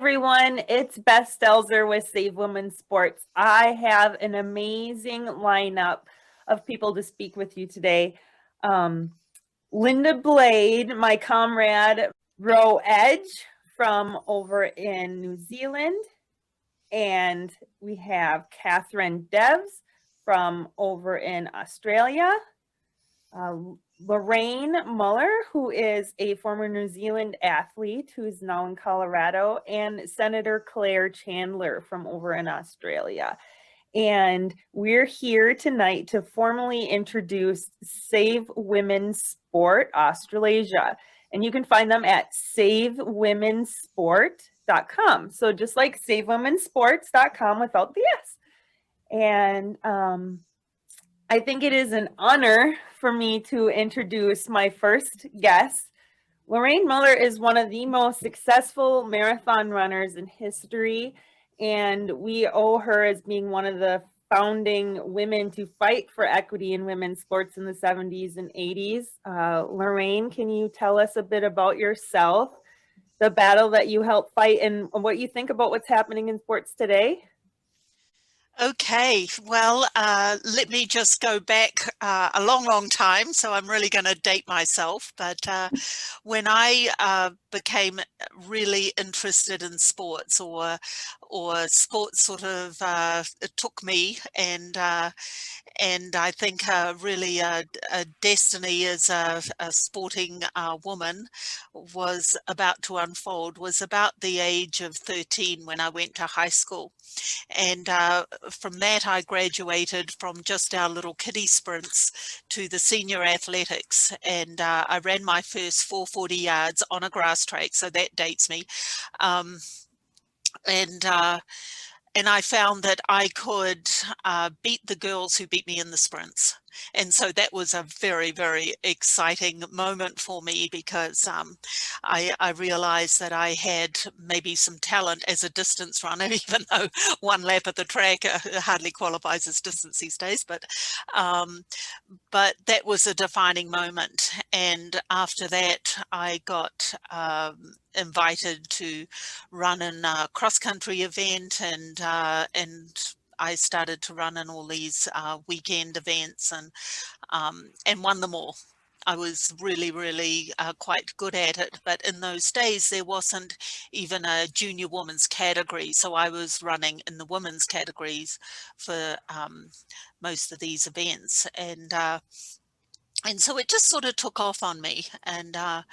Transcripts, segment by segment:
Everyone, it's Beth Stelzer with Save Women's Sports. I have an amazing lineup of people to speak with you today. Linda Blade, my comrade, Row Edge from over in New Zealand. And we have Katherine Devs from over in Australia. Lorraine Miller, who is a former New Zealand athlete who is now in Colorado, and Senator Claire Chandler from over in Australia. And we're here tonight to formally introduce Save Women's Sport Australasia. And you can find them at savewomensport.com. So just like savewomensports.com without the S. And I think it is an honor for me to introduce my first guest. Lorraine Miller is one of the most successful marathon runners in history, and we owe her as being one of the founding women to fight for equity in women's sports in the 70s and 80s. Lorraine, can you tell us a bit about yourself, the battle that you helped fight, and what you think about what's happening in sports today? Okay, well, let me just go back a long time, so I'm really going to date myself. But when I became really interested in sports, or sports sort of it took me, and I think really a destiny as a sporting woman was about to unfold, was about the age of 13 when I went to high school. And from that, I graduated from just our little kiddie sprints to the senior athletics. And I ran my first 440 yards on a grass track, so that dates me. And I found that I could beat the girls who beat me in the sprints. And so that was a very, very exciting moment for me, because I realized that I had maybe some talent as a distance runner, even though one lap of the track hardly qualifies as distance these days. But that was a defining moment. And after that, I got invited to run in a cross-country event, and I started to run in all these weekend events, and won them all. I was really quite good at it, but in those days there wasn't even a junior women's category, so I was running in the women's categories for most of these events, and so it just sort of took off on me, and I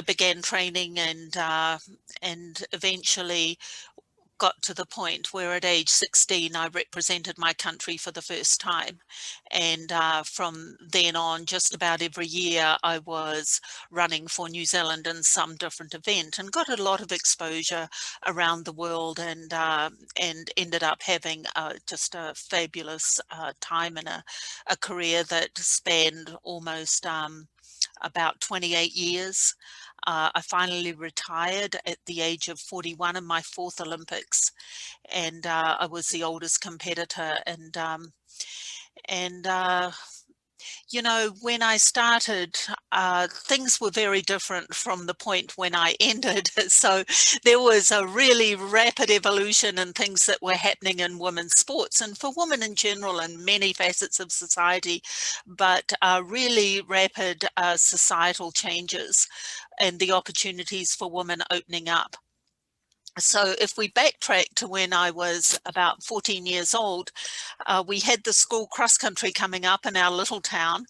began training, and eventually got to the point where at age 16 I represented my country for the first time. And from then on, just about every year I was running for New Zealand in some different event, and got a lot of exposure around the world, and ended up having just a fabulous time in a career that spanned almost about 28 years. I finally retired at the age of 41 in my fourth Olympics, and I was the oldest competitor. And you know, when I started, things were very different from the point when I ended. So there was a really rapid evolution in things that were happening in women's sports, and for women in general in many facets of society, but really rapid societal changes and the opportunities for women opening up. So if we backtrack to when I was about 14 years old, we had the school cross country coming up in our little town,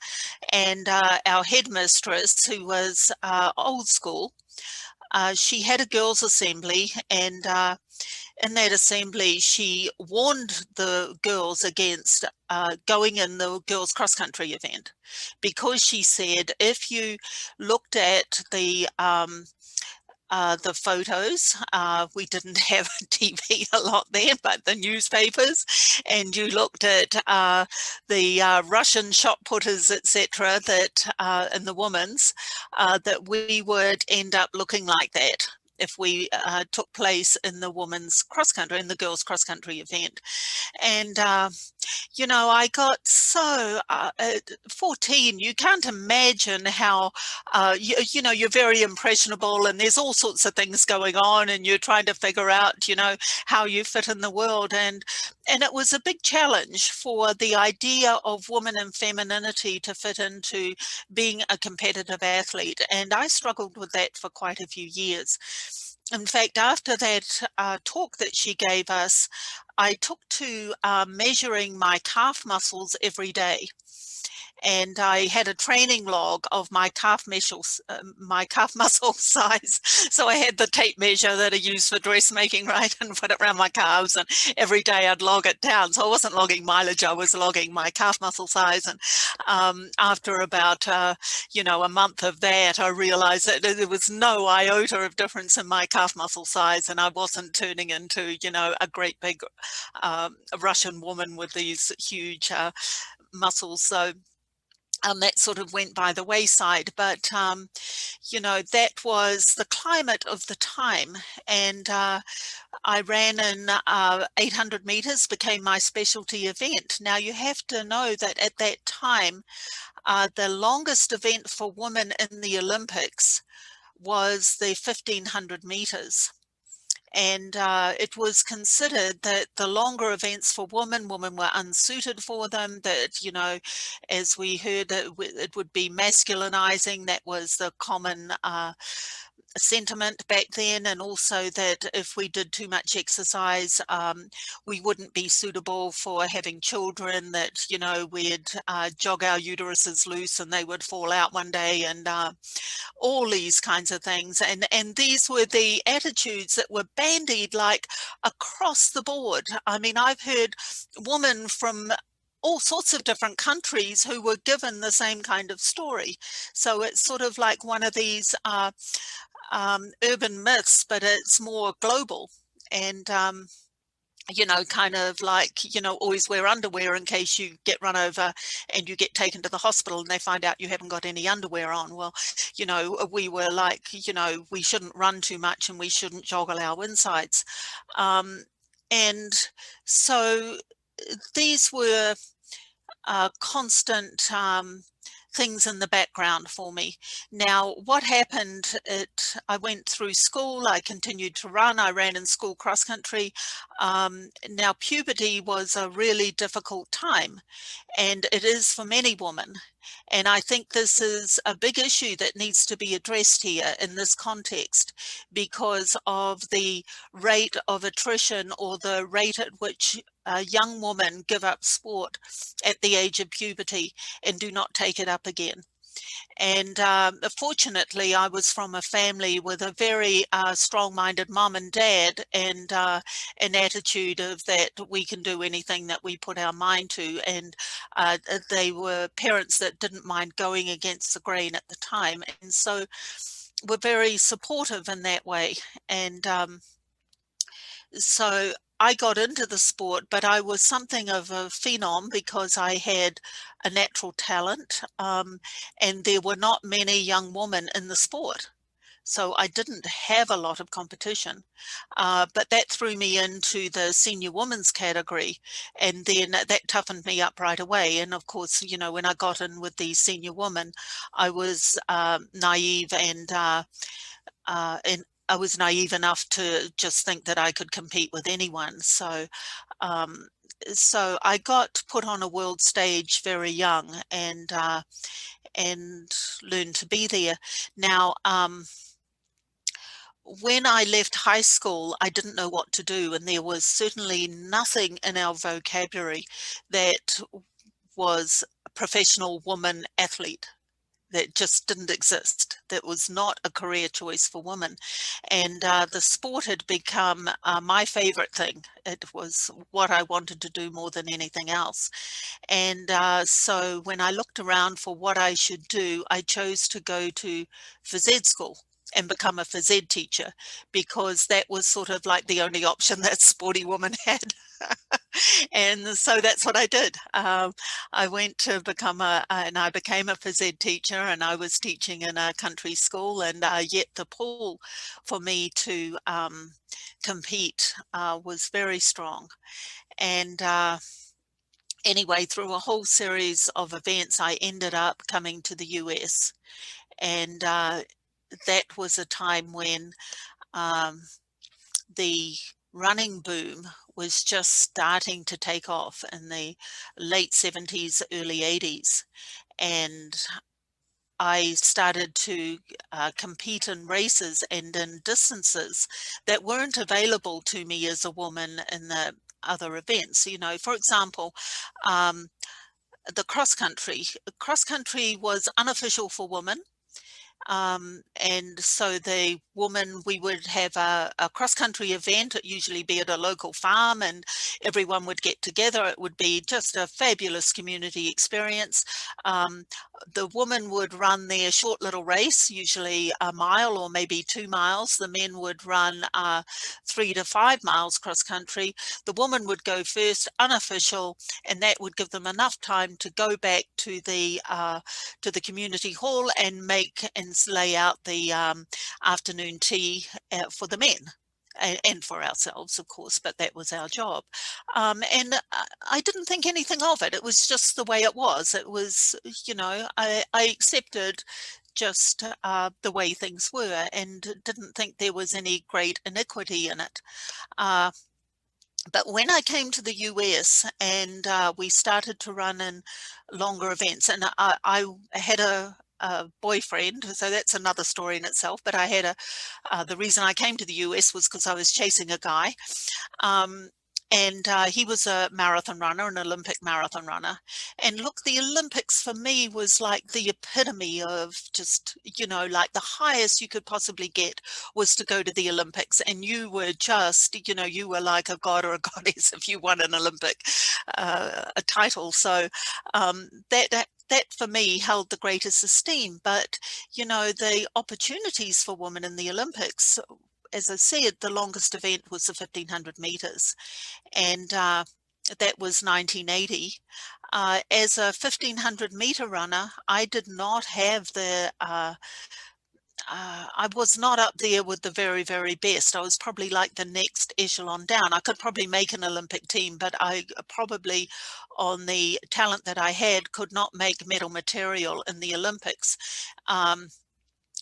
and our headmistress, who was old school, she had a girls' assembly, and in that assembly she warned the girls against going in the girls' cross country event, because she said if you looked at the photos, we didn't have TV a lot then, but the newspapers, and you looked at the Russian shot putters, etc., that in the women's, that we would end up looking like that. if we took place in the women's cross country, in the girls cross country event. And you know, I got so at 14, you can't imagine how you know, you're very impressionable and there's all sorts of things going on and you're trying to figure out, you know, how you fit in the world. And it was a big challenge for the idea of woman and femininity to fit into being a competitive athlete. And I struggled with that for quite a few years. In fact, after that talk that she gave us, I took to measuring my calf muscles every day. And I had a training log of my calf muscle size. So I had the tape measure that I use for dressmaking, right, and put it around my calves. And every day I'd log it down. So I wasn't logging mileage; I was logging my calf muscle size. And after about you know, a month of that, I realized that there was no iota of difference in my calf muscle size, and I wasn't turning into, you know, a great big Russian woman with these huge muscles. So that sort of went by the wayside. But you know, that was the climate of the time. And I ran in 800 meters, became my specialty event. Now you have to know that at that time, the longest event for women in the Olympics was the 1500 meters. And it was considered that the longer events for women were unsuited for them, that, you know, as we heard, it would be masculinizing. That was the common sentiment back then. And also that if we did too much exercise, we wouldn't be suitable for having children, that, you know, we'd jog our uteruses loose and they would fall out one day, and all these kinds of things. And these were the attitudes that were bandied like across the board. I mean, I've heard women from all sorts of different countries who were given the same kind of story. So it's sort of like one of these urban myths, but it's more global. And you know, kind of like, you know, always wear underwear in case you get run over and you get taken to the hospital and they find out you haven't got any underwear on. Well, you know, we were like, you know, we shouldn't run too much and we shouldn't joggle our insides. And so these were constant things in the background for me. Now, what happened, I went through school, I continued to run, I ran in school cross country. Now, puberty was a really difficult time, and it is for many women. And I think this is a big issue that needs to be addressed here in this context, because of the rate of attrition, or the rate at which young women give up sport at the age of puberty and do not take it up again. And fortunately, I was from a family with a very strong-minded mum and dad, and an attitude of that we can do anything that we put our mind to. And they were parents that didn't mind going against the grain at the time, and so were very supportive in that way. And so I got into the sport, but I was something of a phenom because I had a natural talent, and there were not many young women in the sport. So I didn't have a lot of competition, but that threw me into the senior women's category, and then that toughened me up right away. And of course, you know, when I got in with the senior women, I was naive, and I was naive enough to just think that I could compete with anyone. So, so I got put on a world stage very young, and learned to be there. Now, when I left high school, I didn't know what to do, and there was certainly nothing in our vocabulary that was a professional woman athlete. That just didn't exist. That was not a career choice for women. And the sport had become my favorite thing. It was what I wanted to do more than anything else. And so when I looked around for what I should do, I chose to go to phys ed school and become a phys ed teacher, because that was sort of like the only option that sporty woman had. And so that's what I did. I went to become and I became a phys ed teacher, and I was teaching in a country school, and yet the pull for me to compete was very strong. And anyway, through a whole series of events, I ended up coming to the US. And that was a time when um, the running boom was just starting to take off in the late 70s, early 80s. And I started to compete in races and in distances that weren't available to me as a woman in the other events. You know, for example, um, the cross country. Cross country was unofficial for women. And so the woman, we would have a cross-country event, usually be at a local farm, and everyone would get together. It would be just a fabulous community experience. The woman would run their short little race, usually a mile or maybe 2 miles. The men would run 3 to 5 miles cross-country. The woman would go first, unofficial, and that would give them enough time to go back to the community hall and make and lay out the afternoon tea for the men. And for ourselves, of course, but that was our job. And I didn't think anything of it. It was just the way it was. It was, you know, I accepted just the way things were and didn't think there was any great iniquity in it. But when I came to the US and we started to run in longer events, and I had a boyfriend, so that's another story in itself. But I had the reason I came to the US was because I was chasing a guy. Um, and he was a marathon runner, an Olympic marathon runner. And look, the Olympics for me was like the epitome of just, you know, like the highest you could possibly get was to go to the Olympics. And you were just, you know, you were like a god or a goddess if you won an Olympic a title. So that for me held the greatest esteem. But, you know, the opportunities for women in the Olympics, as I said, the longest event was the 1500 meters, and that was 1980. As a 1500 meter runner, I did not have the I was not up there with the very, very best. I was probably like the next echelon down. I could probably make an Olympic team, but I probably, on the talent that I had, could not make medal material in the Olympics.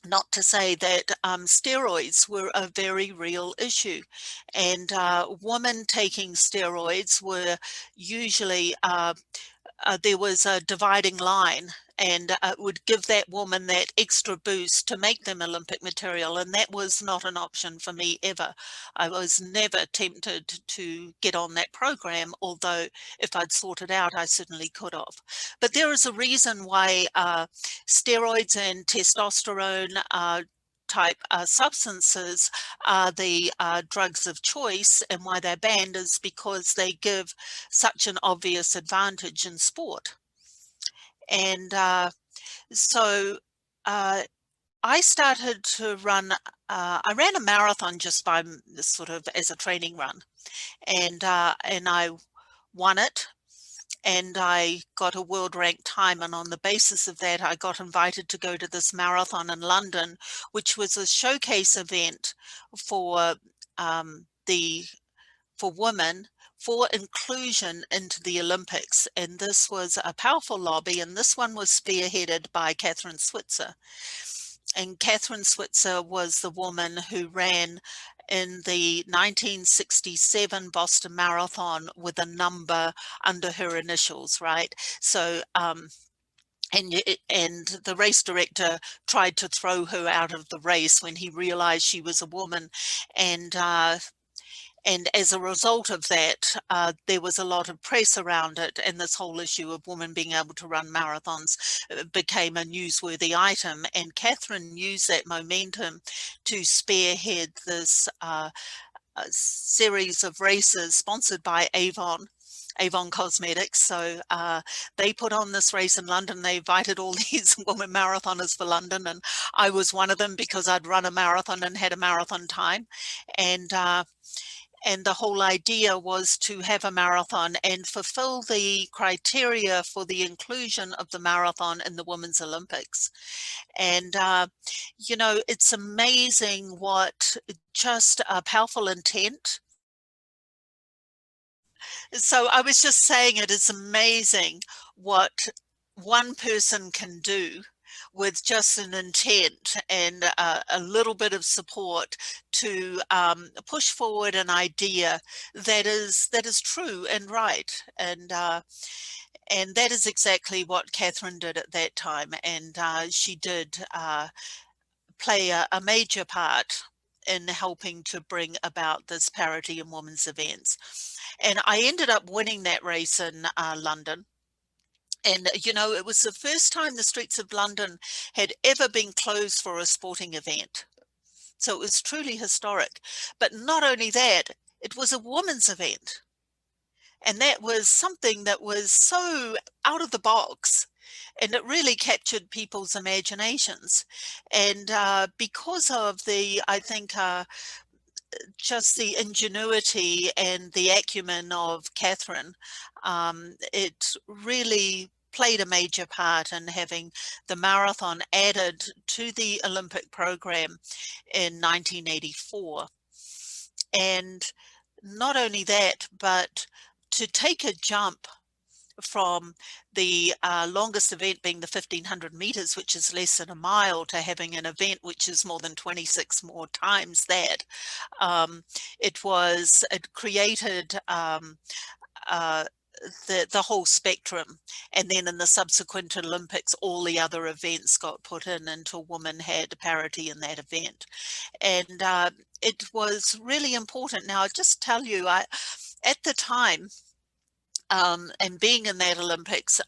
Not to say that steroids were a very real issue, and women taking steroids were usually there was a dividing line, and would give that woman that extra boost to make them Olympic material, and that was not an option for me ever. I was never tempted to get on that program, although if I'd sought it out, I certainly could have. But there is a reason why steroids and testosterone type substances are the drugs of choice, and why they're banned is because they give such an obvious advantage in sport. And so I started to run, I ran a marathon just by sort of as a training run, and I won it. And I got a world ranked time, and on the basis of that I got invited to go to this marathon in London, which was a showcase event for the for women for inclusion into the Olympics. And this was a powerful lobby, and this one was spearheaded by Katherine Switzer. And Katherine Switzer was the woman who ran in the 1967 Boston Marathon with a number under her initials, right? So and the race director tried to throw her out of the race when he realized she was a woman. And as a result of that, there was a lot of press around it, and this whole issue of women being able to run marathons became a newsworthy item. And Katherine used that momentum to spearhead this series of races sponsored by Avon Cosmetics. So they put on this race in London. They invited all these women marathoners for London, and I was one of them because I'd run a marathon and had a marathon time. And And the whole idea was to have a marathon and fulfill the criteria for the inclusion of the marathon in the Women's Olympics. And, you know, it's amazing what just a powerful intent. So I was just saying, it is amazing what one person can do with just an intent and a little bit of support to push forward an idea that is true and right. And that is exactly what Katherine did at that time. And she did play a major part in helping to bring about this parity in women's events. And I ended up winning that race in London. And, you know, it was the first time the streets of London had ever been closed for a sporting event. So it was truly historic. But not only that, it was a women's event. And that was something that was so out of the box. And it really captured people's imaginations. And because of the, I think, just the ingenuity and the acumen of Katherine, it really played a major part in having the marathon added to the Olympic program in 1984. And not only that, but to take a jump from the longest event being the 1500 meters, which is less than a mile, to having an event which is more than 26 more times that. It created the whole spectrum. And then in the subsequent Olympics, all the other events got put in until women had parity in that event. And it was really important. Now, I'll just tell you, at the time, and being in that Olympics,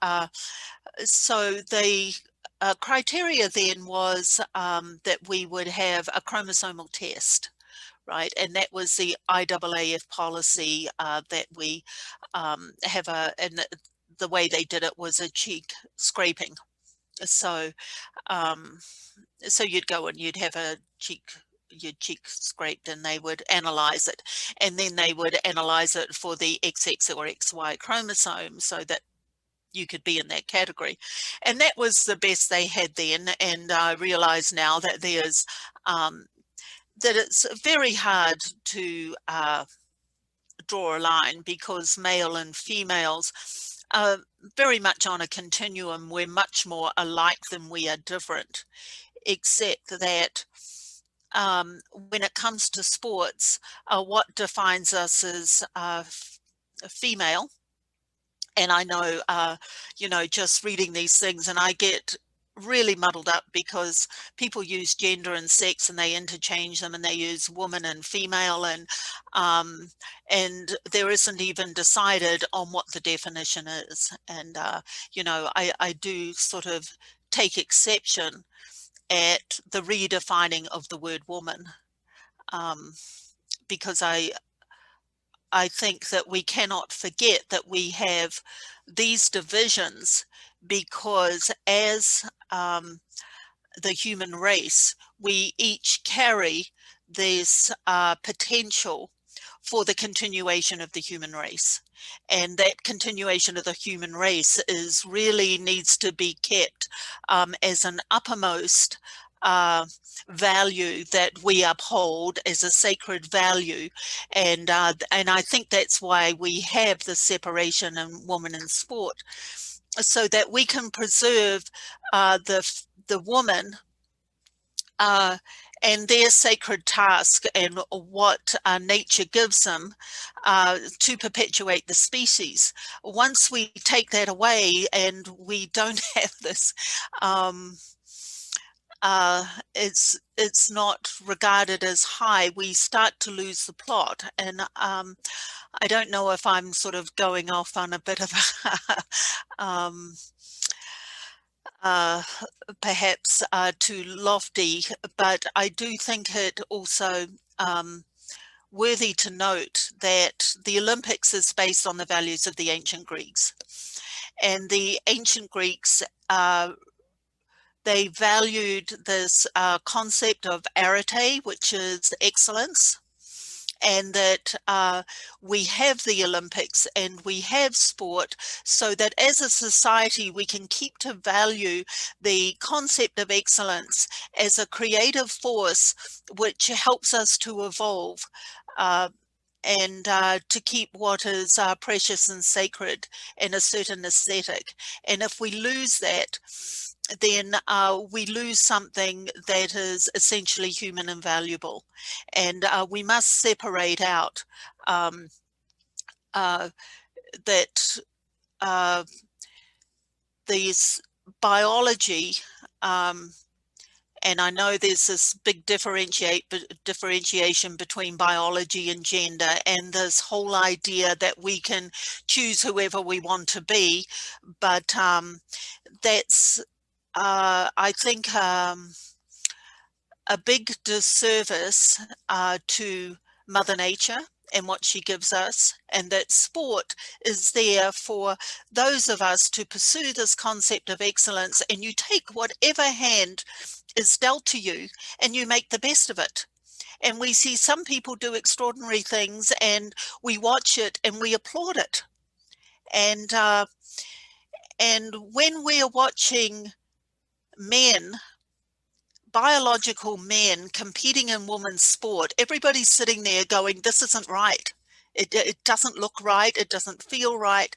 so the criteria then was that we would have a chromosomal test, right? And that was the IAAF policy that we have and the way they did it was a cheek scraping. So, so you'd go and you'd have your cheek scraped, and they would analyze it, and then they would analyze it for the XX or XY chromosome so that you could be in that category. And that was the best they had then. And I realize now that there's that it's very hard to draw a line, because male and females are very much on a continuum. We're much more alike than we are different, except that when it comes to sports, what defines us as female. And I know, you know, just reading these things, and I get really muddled up because people use gender and sex and they interchange them, and they use woman and female, and there isn't even decided on what the definition is. And, you know, I do sort of take exception at the redefining of the word woman, because I think that we cannot forget that we have these divisions, because as the human race, we each carry this potential for the continuation of the human race. And that continuation of the human race is really needs to be kept as an uppermost value that we uphold as a sacred value. And I think that's why we have the separation in woman in sport, so that we can preserve the woman and their sacred task, and what nature gives them to perpetuate the species. Once we take that away and we don't have this, it's not regarded as high, we start to lose the plot. And I don't know if I'm sort of going off on a bit of perhaps too lofty, but I do think it also worthy to note that the Olympics is based on the values of the ancient Greeks. And the ancient Greeks, they valued this concept of arete, which is excellence, and that we have the Olympics and we have sport, so that as a society we can keep to value the concept of excellence as a creative force which helps us to evolve. And to keep what is precious and sacred in a certain aesthetic. And if we lose that, then we lose something that is essentially human and valuable. And we must separate out that these biology, and I know there's this big differentiation between biology and gender, and this whole idea that we can choose whoever we want to be, but that's, I think, a big disservice to Mother Nature and what she gives us, and that sport is there for those of us to pursue this concept of excellence, and you take whatever hand is dealt to you and you make the best of it. And we see some people do extraordinary things and we watch it and we applaud it. And when we're watching men, biological men competing in women's sport, everybody's sitting there going, this isn't right. It doesn't look right. It doesn't feel right.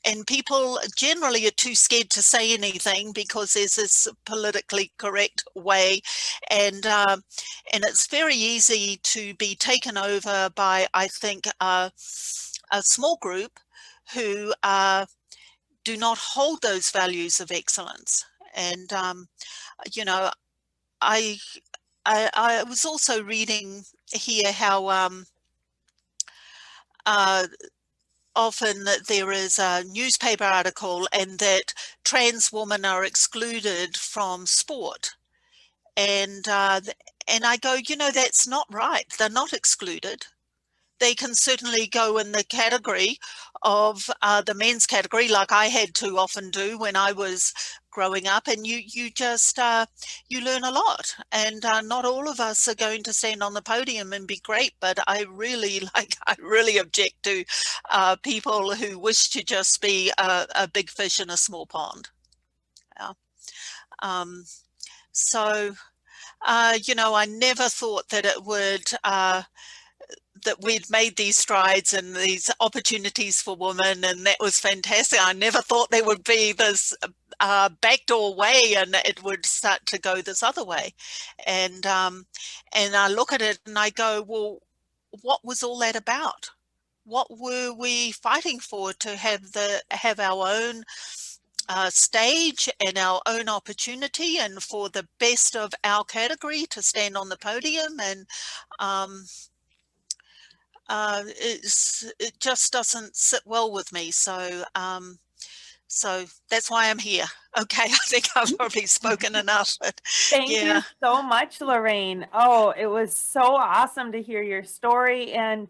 And people generally are too scared to say anything because there's this politically correct way. And it's very easy to be taken over by, I think, a small group who do not hold those values of excellence. And, you know, I was also reading here how often there is a newspaper article and that trans women are excluded from sport. And I go, you know, that's not right. They're not excluded. They can certainly go in the category of the men's category, like I had to often do when I was growing up. And you just, you learn a lot. And not all of us are going to stand on the podium and be great, but I really object to people who wish to just be a big fish in a small pond. Yeah. So, you know, I never thought that it would, that we'd made these strides and these opportunities for women, and that was fantastic. I never thought there would be this backdoor way and it would start to go this other way. And I look at it and I go, well, what was all that about? What were we fighting for? To have our own stage and our own opportunity, and for the best of our category to stand on the podium. And it just doesn't sit well with me. So so that's why I'm here. Okay, I think I've probably spoken enough. But Thank yeah. you so much, Lorraine. Oh, it was so awesome to hear your story. And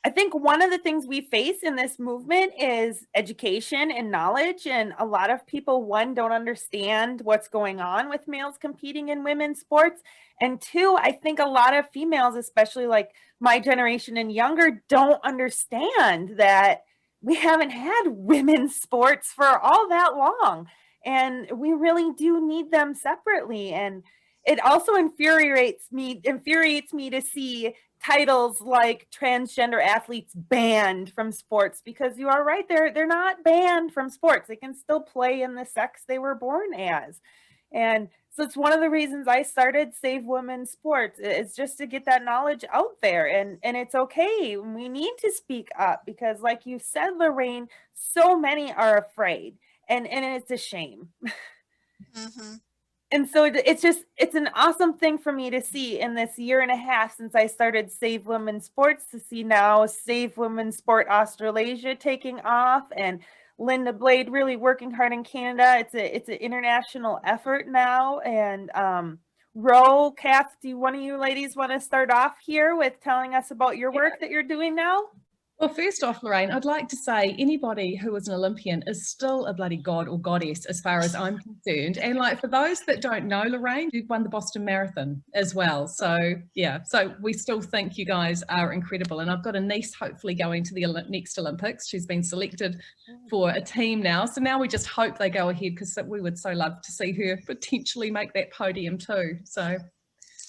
I think one of the things we face in this movement is education and knowledge. And a lot of people, one, don't understand what's going on with males competing in women's sports. And two, I think a lot of females, especially like my generation and younger, don't understand that we haven't had women's sports for all that long. And we really do need them separately. And it also infuriates me to see titles like transgender athletes banned from sports, because you are right, they're not banned from sports. They can still play in the sex they were born as. And so it's one of the reasons I started Save Women's Sports. It's just to get that knowledge out there. And it's okay. We need to speak up because, like you said, Lorraine, so many are afraid. And it's a shame. Mm-hmm. And so it's an awesome thing for me to see in this year and a half since I started Save Women's Sports, to see now Save Women's Sport Australasia taking off, and Linda Blade really working hard in Canada. It's an international effort now. And Kath, do one of you ladies want to start off here with telling us about your work that you're doing now? Well, first off, Lorraine, I'd like to say anybody who is an Olympian is still a bloody god or goddess as far as I'm concerned. And like for those that don't know, Lorraine, you've won the Boston Marathon as well. So yeah, so we still think you guys are incredible. And I've got a niece hopefully going to the next Olympics. She's been selected for a team now. So now we just hope they go ahead because we would so love to see her potentially make that podium too. So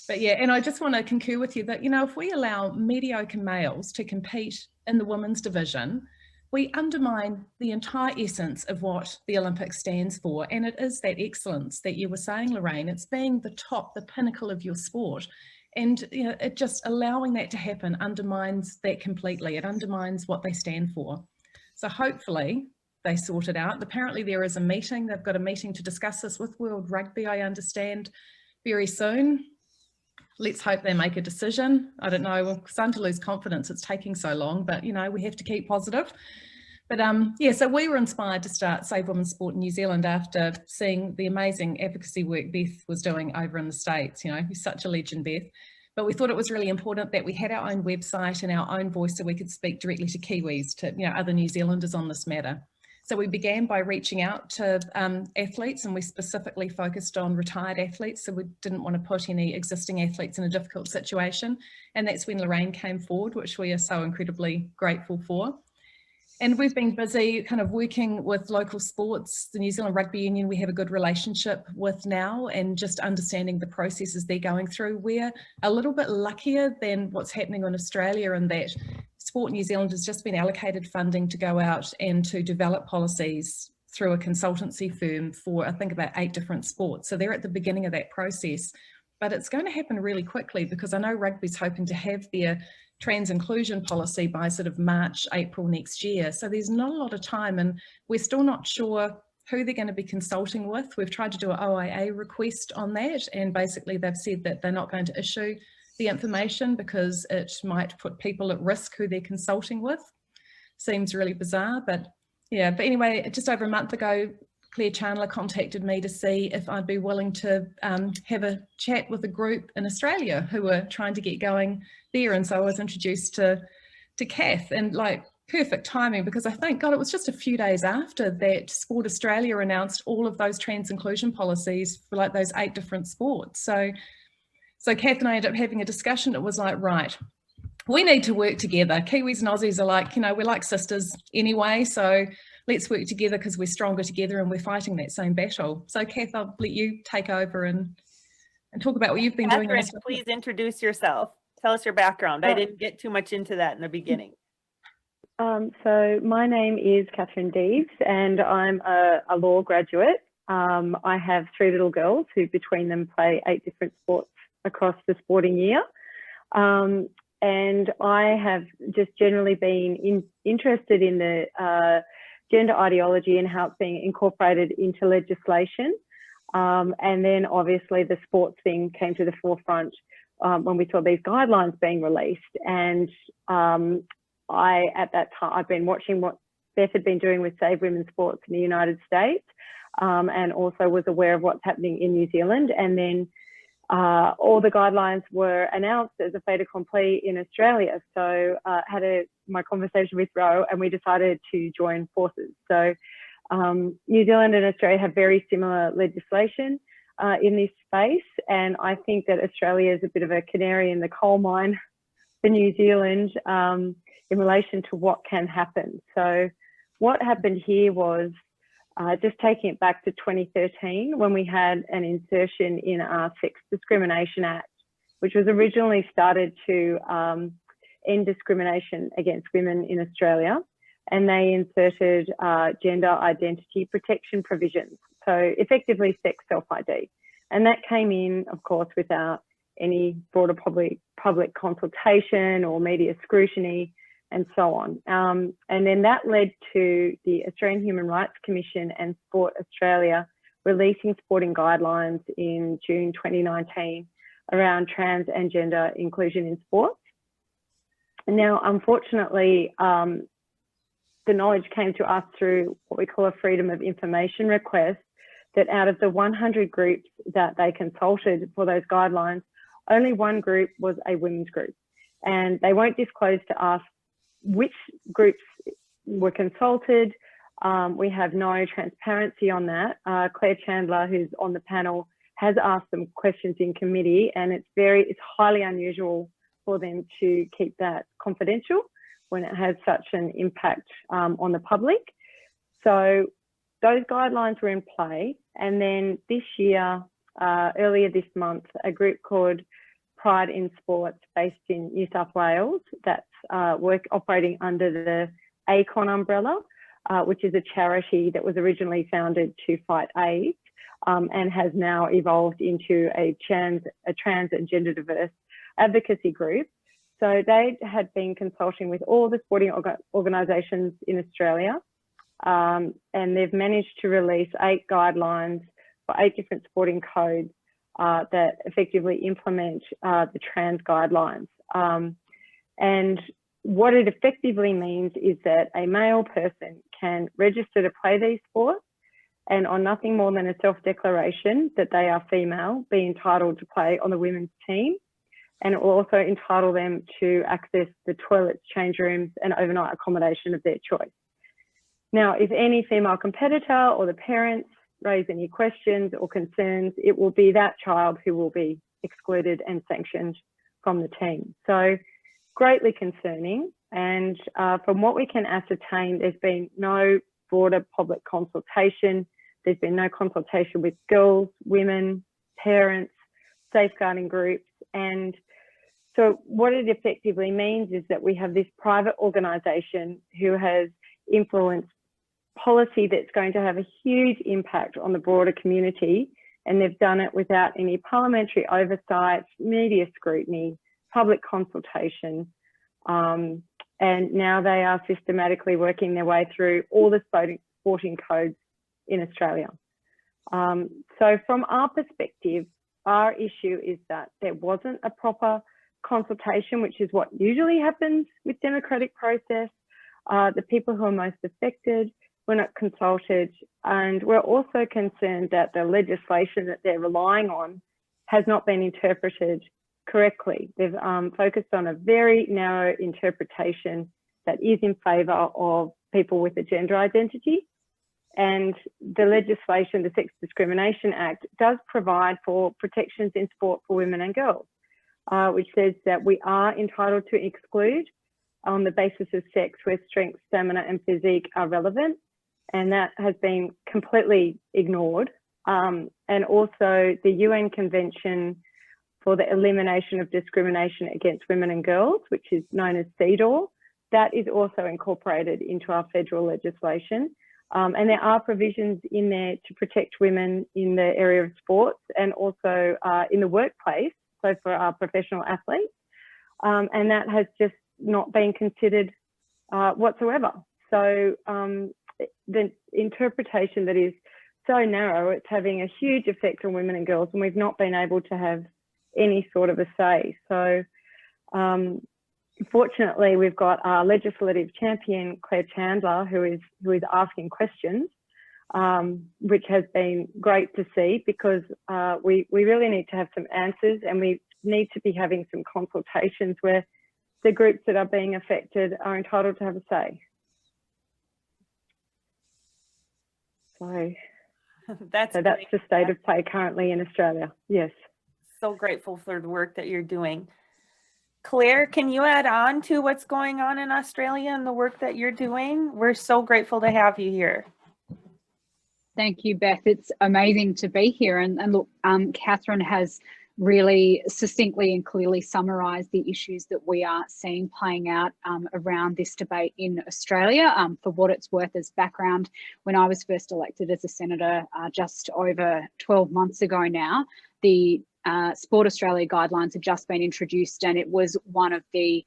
but yeah, and I just want to concur with you that, you know, if we allow mediocre males to compete in the women's division, we undermine the entire essence of what the Olympics stands for. And it is that excellence that you were saying, Lorraine. It's being the top, the pinnacle of your sport. And you know, it just allowing that to happen undermines that completely. It undermines what they stand for. So hopefully they sort it out. Apparently there is a meeting. They've got a meeting to discuss this with World Rugby, I understand, very soon. Let's hope they make a decision. I don't know, well, starting to lose confidence. It's taking so long, but you know, we have to keep positive. But yeah, so we were inspired to start Save Women's Sport in New Zealand after seeing the amazing advocacy work Beth was doing over in the States. You know, you're such a legend, Beth. But we thought it was really important that we had our own website and our own voice so we could speak directly to Kiwis, to, you know, other New Zealanders on this matter. So we began by reaching out to athletes, and we specifically focused on retired athletes. So we didn't want to put any existing athletes in a difficult situation. And that's when Lorraine came forward, which we are so incredibly grateful for. And we've been busy kind of working with local sports. The New Zealand Rugby Union, we have a good relationship with now, and just understanding the processes they're going through. We're a little bit luckier than what's happening in Australia in that Sport New Zealand has just been allocated funding to go out and to develop policies through a consultancy firm for, I think, about 8 different sports. So they're at the beginning of that process, but it's going to happen really quickly because I know rugby's hoping to have their trans inclusion policy by sort of March, April next year. So there's not a lot of time, and we're still not sure who they're going to be consulting with. We've tried to do an OIA request on that, and basically they've said that they're not going to issue the information because it might put people at risk who they're consulting with. Seems really bizarre, but yeah. But anyway, just over a month ago, Claire Chandler contacted me to see if I'd be willing to have a chat with a group in Australia who were trying to get going there. And so I was introduced to Kath, and like perfect timing, because I think, God, it was just a few days after that Sport Australia announced all of those trans inclusion policies for like those 8 different sports. So Kath and I ended up having a discussion. It was like, right, we need to work together. Kiwis and Aussies are like, you know, we're like sisters anyway. So let's work together because we're stronger together and we're fighting that same battle. So Kath, I'll let you take over and talk about what you've been doing. Katherine, please introduce yourself. Tell us your background. I didn't get too much into that in the beginning. So my name is Katherine Deves, and I'm a law graduate. I have 3 little girls who between them play 8 different sports across the sporting year. And I have just generally been interested in the gender ideology and how it's being incorporated into legislation. And then obviously the sports thing came to the forefront when we saw these guidelines being released. And at that time, I've been watching what Beth had been doing with Save Women's Sports in the United States, and also was aware of what's happening in New Zealand. And then all the guidelines were announced as a fait accompli in Australia. So had my conversation with Ro, and we decided to join forces. So New Zealand and Australia have very similar legislation in this space. And I think that Australia is a bit of a canary in the coal mine for New Zealand in relation to what can happen. So what happened here was just taking it back to 2013, when we had an insertion in our Sex Discrimination Act, which was originally started to end discrimination against women in Australia. And they inserted gender identity protection provisions. So effectively sex self-ID. And that came in, of course, without any broader public consultation or media scrutiny and so on. And then that led to the Australian Human Rights Commission and Sport Australia releasing sporting guidelines in June 2019 around trans and gender inclusion in sports. And now, unfortunately, the knowledge came to us through what we call a freedom of information request, that out of the 100 groups that they consulted for those guidelines, only 1 group was a women's group. And they won't disclose to us which groups were consulted. We have no transparency on that. Claire Chandler, who's on the panel, has asked some questions in committee, and it's highly unusual for them to keep that confidential when it has such an impact on the public. So those guidelines were in play, and then this year, earlier this month, a group called Pride in Sports, based in New South Wales, that's operating under the ACON umbrella, which is a charity that was originally founded to fight AIDS, and has now evolved into a trans and gender diverse advocacy group. So they had been consulting with all the sporting organisations in Australia, and they've managed to release 8 guidelines for 8 different sporting codes that effectively implement the trans guidelines. And what it effectively means is that a male person can register to play these sports, and on nothing more than a self-declaration that they are female, be entitled to play on the women's team. And it will also entitle them to access the toilets, change rooms, and overnight accommodation of their choice. Now, if any female competitor or the parents raise any questions or concerns, it will be that child who will be excluded and sanctioned from the team. So greatly concerning. And from what we can ascertain, there's been no broader public consultation. There's been no consultation with girls, women, parents, safeguarding groups. And so what it effectively means is that we have this private organisation who has influenced policy that's going to have a huge impact on the broader community, and they've done it without any parliamentary oversight, media scrutiny, public consultation, and now they are systematically working their way through all the sporting codes in Australia. So from our perspective, our issue is that there wasn't a proper consultation, which is what usually happens with democratic process. The people who are most affected were not consulted, and we're also concerned that the legislation that they're relying on has not been interpreted correctly. They've focused on a very narrow interpretation that is in favour of people with a gender identity. And the legislation, the Sex Discrimination Act, does provide for protections in sport for women and girls, which says that we are entitled to exclude on the basis of sex where strength, stamina and physique are relevant. And that has been completely ignored. And also the UN Convention for the Elimination of Discrimination Against Women and Girls, which is known as CEDAW, that is also incorporated into our federal legislation. And there are provisions in there to protect women in the area of sports and also in the workplace, so for our professional athletes. And that has just not been considered whatsoever. So the interpretation that is so narrow, it's having a huge effect on women and girls, and we've not been able to have any sort of a say. So fortunately, we've got our legislative champion, Claire Chandler, who is asking questions, which has been great to see, because we really need to have some answers, and we need to be having some consultations where the groups that are being affected are entitled to have a say. So that's the state of play currently in Australia. Yes. So grateful for the work that you're doing. Claire, can you add on to what's going on in Australia and the work that you're doing? We're so grateful to have you here. Thank you, Beth. It's amazing to be here. And look, Katherine has really succinctly and clearly summarised the issues that we are seeing playing out around this debate in Australia. For what it's worth as background, when I was first elected as a senator just over 12 months ago now, the Sport Australia guidelines had just been introduced, and it was one of the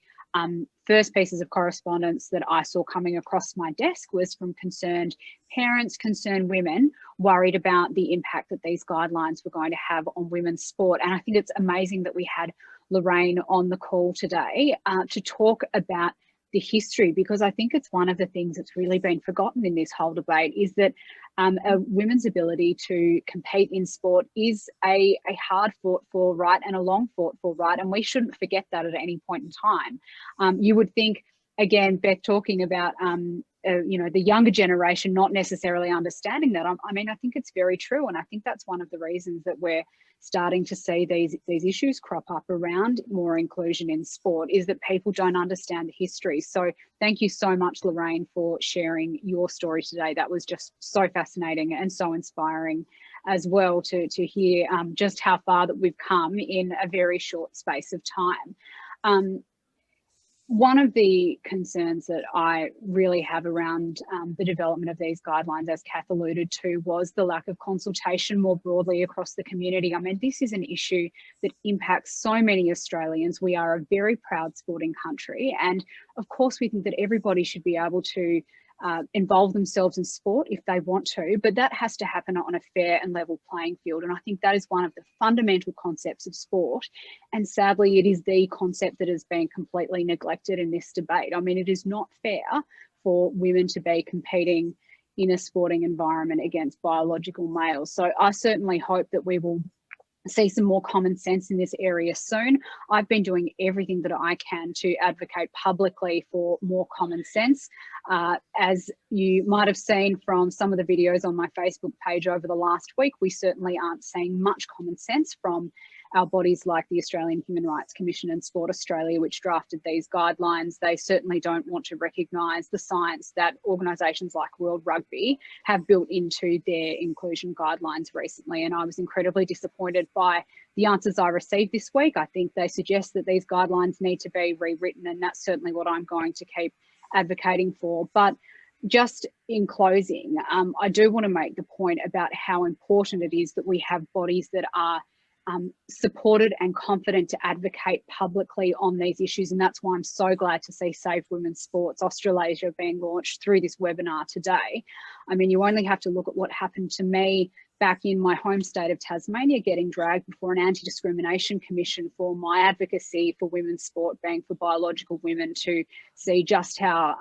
first pieces of correspondence that I saw coming across my desk was from concerned parents, concerned women, worried about the impact that these guidelines were going to have on women's sport. And I think it's amazing that we had Lorraine on the call today to talk about the history, because I think it's one of the things that's really been forgotten in this whole debate is that a women's ability to compete in sport is a hard fought for right and a long fought for right, and we shouldn't forget that at any point in time. You would think again, Beth talking about, you know, the younger generation not necessarily understanding that. I mean, I think it's very true. And I think that's one of the reasons that we're starting to see these issues crop up around more inclusion in sport, is that people don't understand the history. So thank you so much, Lorraine, for sharing your story today. That was just so fascinating and so inspiring as well to hear just how far that we've come in a very short space of time. One of the concerns that I really have around the development of these guidelines, as Kath alluded to, was the lack of consultation more broadly across the community. I mean, this is an issue that impacts so many Australians. We are a very proud sporting country. And of course, we think that everybody should be able to involve themselves in sport if they want to, but that has to happen on a fair and level playing field. And I think that is one of the fundamental concepts of sport. And sadly, it is the concept that has been completely neglected in this debate. I mean, it is not fair for women to be competing in a sporting environment against biological males. So I certainly hope that we will see some more common sense in this area soon. I've been doing everything that I can to advocate publicly for more common sense. As you might have seen from some of the videos on my Facebook page over the last week, we certainly aren't seeing much common sense from our bodies like the Australian Human Rights Commission and Sport Australia, which drafted these guidelines. They certainly don't want to recognise the science that organisations like World Rugby have built into their inclusion guidelines recently. And I was incredibly disappointed by the answers I received this week. I think they suggest that these guidelines need to be rewritten, and that's certainly what I'm going to keep advocating for. But just in closing, I do want to make the point about how important it is that we have bodies that are supported and confident to advocate publicly on these issues. And that's why I'm so glad to see Save Women's Sports Australasia being launched through this webinar today. I mean, you only have to look at what happened to me back in my home state of Tasmania, getting dragged before an anti-discrimination commission for my advocacy for women's sport being for biological women, to see just how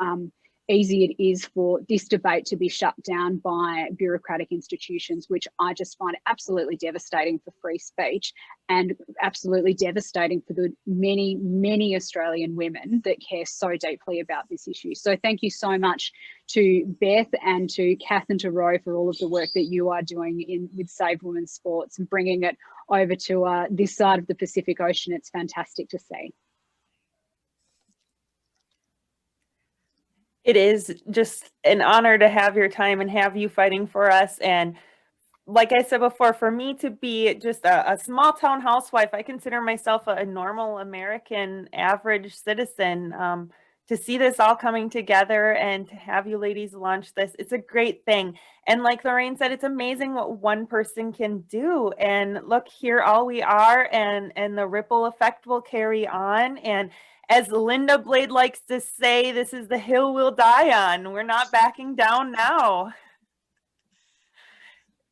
easy it is for this debate to be shut down by bureaucratic institutions, which I just find absolutely devastating for free speech and absolutely devastating for the many, many Australian women that care so deeply about this issue. So thank you so much to Beth and to Kath and to Ro for all of the work that you are doing with Save Women's Sports and bringing it over to this side of the Pacific Ocean. It's fantastic to see. It is just an honor to have your time and have you fighting for us. And like I said before, for me to be just a small town housewife, I consider myself a normal American average citizen. To see this all coming together and to have you ladies launch this, it's a great thing. And like Lorraine said, it's amazing what one person can do. And look, here all we are, and the ripple effect will carry on. And as Linda Blade likes to say, this is the hill we'll die on. We're not backing down now.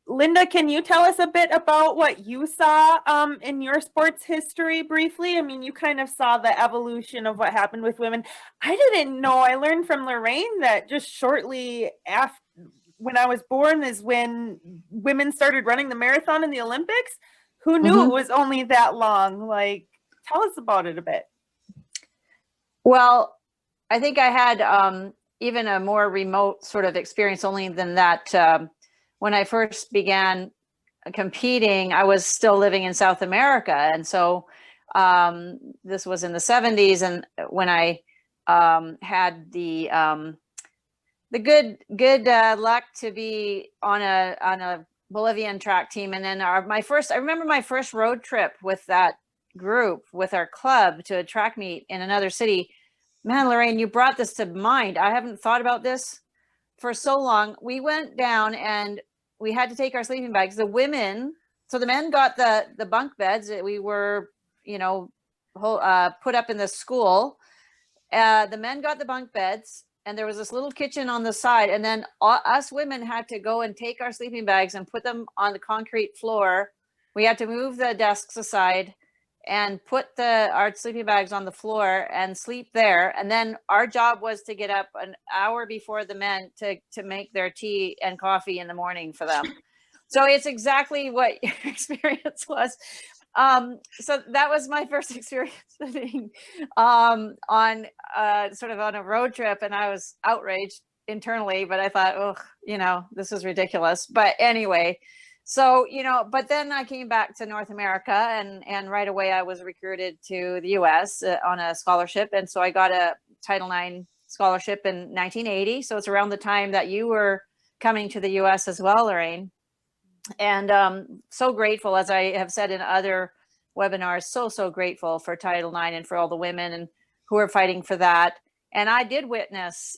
Linda, can you tell us a bit about what you saw in your sports history briefly? I mean, you kind of saw the evolution of what happened with women. I didn't know, I learned from Lorraine that just shortly after, when I was born, is when women started running the marathon in the Olympics. Who knew it was only that long? Like, tell us about it a bit. Well, I think I had even a more remote sort of experience only than that. When I first began competing, I was still living in South America. And so this was in the 70s. And when I had the good luck to be on a Bolivian track team. And then I remember my first road trip with that group, with our club, to a track meet in another city. Man, Lorraine, you brought this to mind. I haven't thought about this for so long. We went down and we had to take our sleeping bags. The women, so the men got the bunk beds. We were, put up in the school. The men got the bunk beds, and there was this little kitchen on the side. And then us women had to go and take our sleeping bags and put them on the concrete floor. We had to move the desks aside and put our sleeping bags on the floor and sleep there. And then our job was to get up an hour before the men to make their tea and coffee in the morning for them. So it's exactly what your experience was. So that was my first experience being on sort of on a road trip, and I was outraged internally, but I thought, oh, you know, this is ridiculous. But anyway, so, you know, but then I came back to North America, and right away I was recruited to the US on a scholarship. And so I got a Title IX scholarship in 1980. So it's around the time that you were coming to the US as well, Lorraine. And so grateful, as I have said in other webinars, so grateful for Title IX and for all the women and who are fighting for that. And I did witness,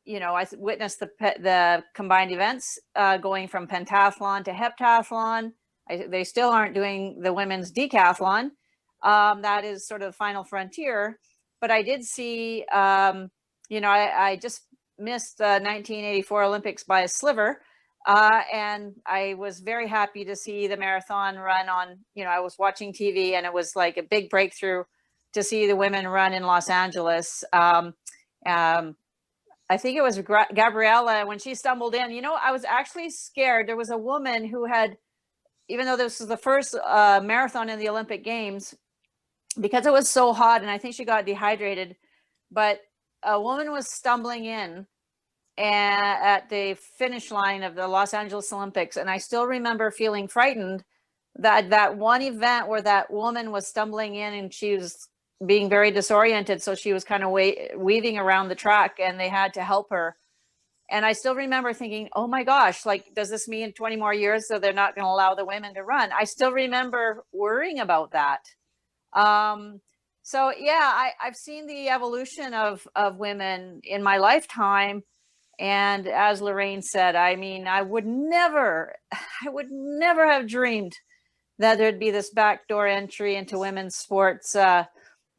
you know, I witnessed the combined events going from pentathlon to heptathlon. They still aren't doing the women's decathlon. That is sort of the final frontier. But I did see, you know, I just missed the 1984 Olympics by a sliver. And I was very happy to see the marathon run on, you know, I was watching TV, and it was like a big breakthrough to see the women run in Los Angeles. I think it was Gabriella, when she stumbled in, you know, I was actually scared. There was a woman who had, even though this was the first marathon in the Olympic Games, because it was so hot, and I think she got dehydrated, but a woman was stumbling in at the finish line of the Los Angeles Olympics. And I still remember feeling frightened that one event where that woman was stumbling in, and she was being very disoriented. So she was kind of weaving around the track, and they had to help her. And I still remember thinking, oh my gosh, like, does this mean 20 more years so they're not going to allow the women to run? I still remember worrying about that. So yeah, I've seen the evolution of women in my lifetime. And as Lorraine said, I mean, I would never have dreamed that there'd be this backdoor entry into women's sports,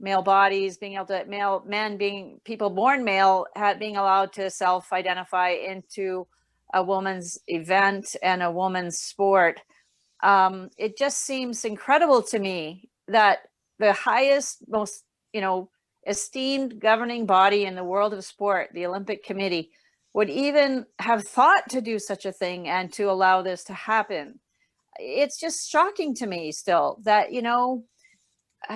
male bodies being able to, men being people born male, being allowed to self-identify into a woman's event and a woman's sport. It just seems incredible to me that the highest, most, you know, esteemed governing body in the world of sport, the Olympic Committee, would even have thought to do such a thing and to allow this to happen. It's just shocking to me still that, you know,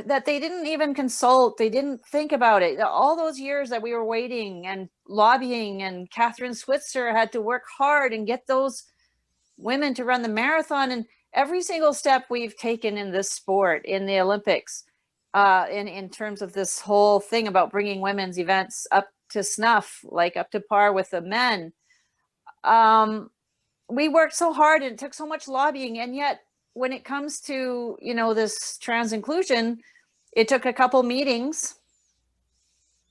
that they didn't even consult, they didn't think about it. All those years that we were waiting and lobbying, and Katherine Switzer had to work hard and get those women to run the marathon, and every single step we've taken in this sport, in the Olympics, in terms of this whole thing about bringing women's events up to snuff, like up to par with the men. We worked so hard, and it took so much lobbying, and yet when it comes to, you know, this trans inclusion, it took a couple meetings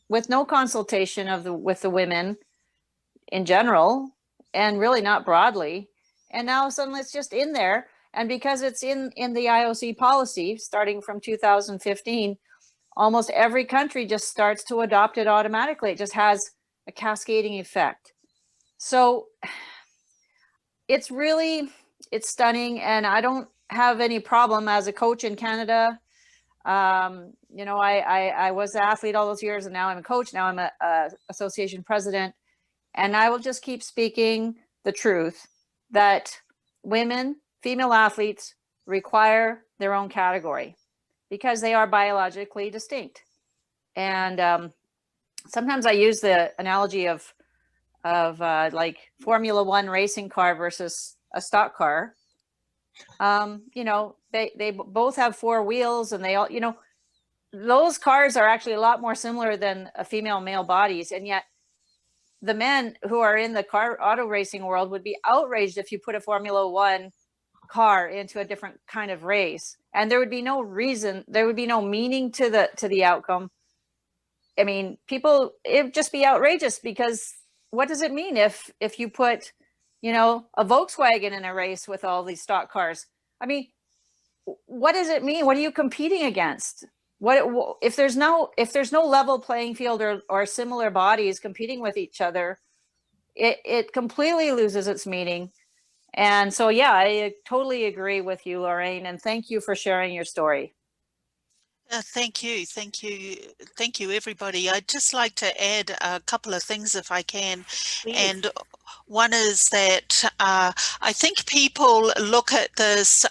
with no consultation with the women in general, and really not broadly. And now suddenly it's just in there. And because it's in the IOC policy, starting from 2015, almost every country just starts to adopt it automatically. It just has a cascading effect. So it's stunning. And I don't have any problem as a coach in Canada. You know, I was an athlete all those years, and now I'm a coach. Now I'm a association president. And I will just keep speaking the truth that women, female athletes, require their own category because they are biologically distinct. And sometimes I use the analogy of like Formula One racing car versus a stock car. You know, they both have four wheels, and they all, you know, those cars are actually a lot more similar than a female male bodies. And yet the men who are in the auto racing world would be outraged if you put a Formula One car into a different kind of race, and there would be no reason, there would be no meaning to the outcome. I mean, people, it'd just be outrageous, because what does it mean if you put, you know, a Volkswagen in a race with all these stock cars? I mean, what does it mean? What are you competing against? What if there's no level playing field or similar bodies competing with each other? It completely loses its meaning. And so, yeah, I totally agree with you, Lorraine, and thank you for sharing your story. Thank you, everybody. I'd just like to add a couple of things if I can. Please. And One is that I think people look at this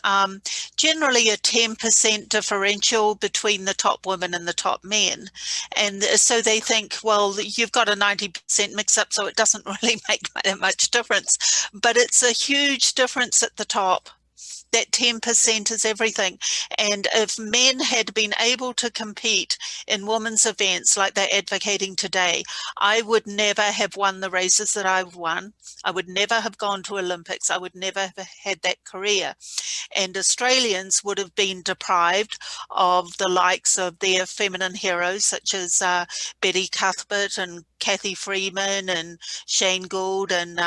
generally a 10% differential between the top women and the top men. And so they think, well, you've got a 90% mix up, so it doesn't really make that much difference. But it's a huge difference at the top. That 10% is everything. And if men had been able to compete in women's events like they're advocating today, I would never have won the races that I've won. I would never have gone to Olympics. I would never have had that career. And Australians would have been deprived of the likes of their feminine heroes, such as Betty Cuthbert and Kathy Freeman and Shane Gould and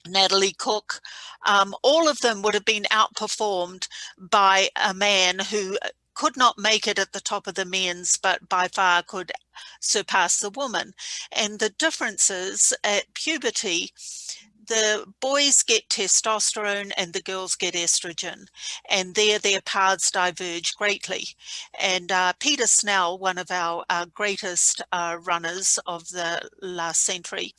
Natalie Cook. All of them would have been outperformed by a man who could not make it at the top of the men's, but by far could surpass the woman. And the difference is at puberty, the boys get testosterone and the girls get estrogen, and there their paths diverge greatly. And Peter Snell, one of our greatest runners of the last century,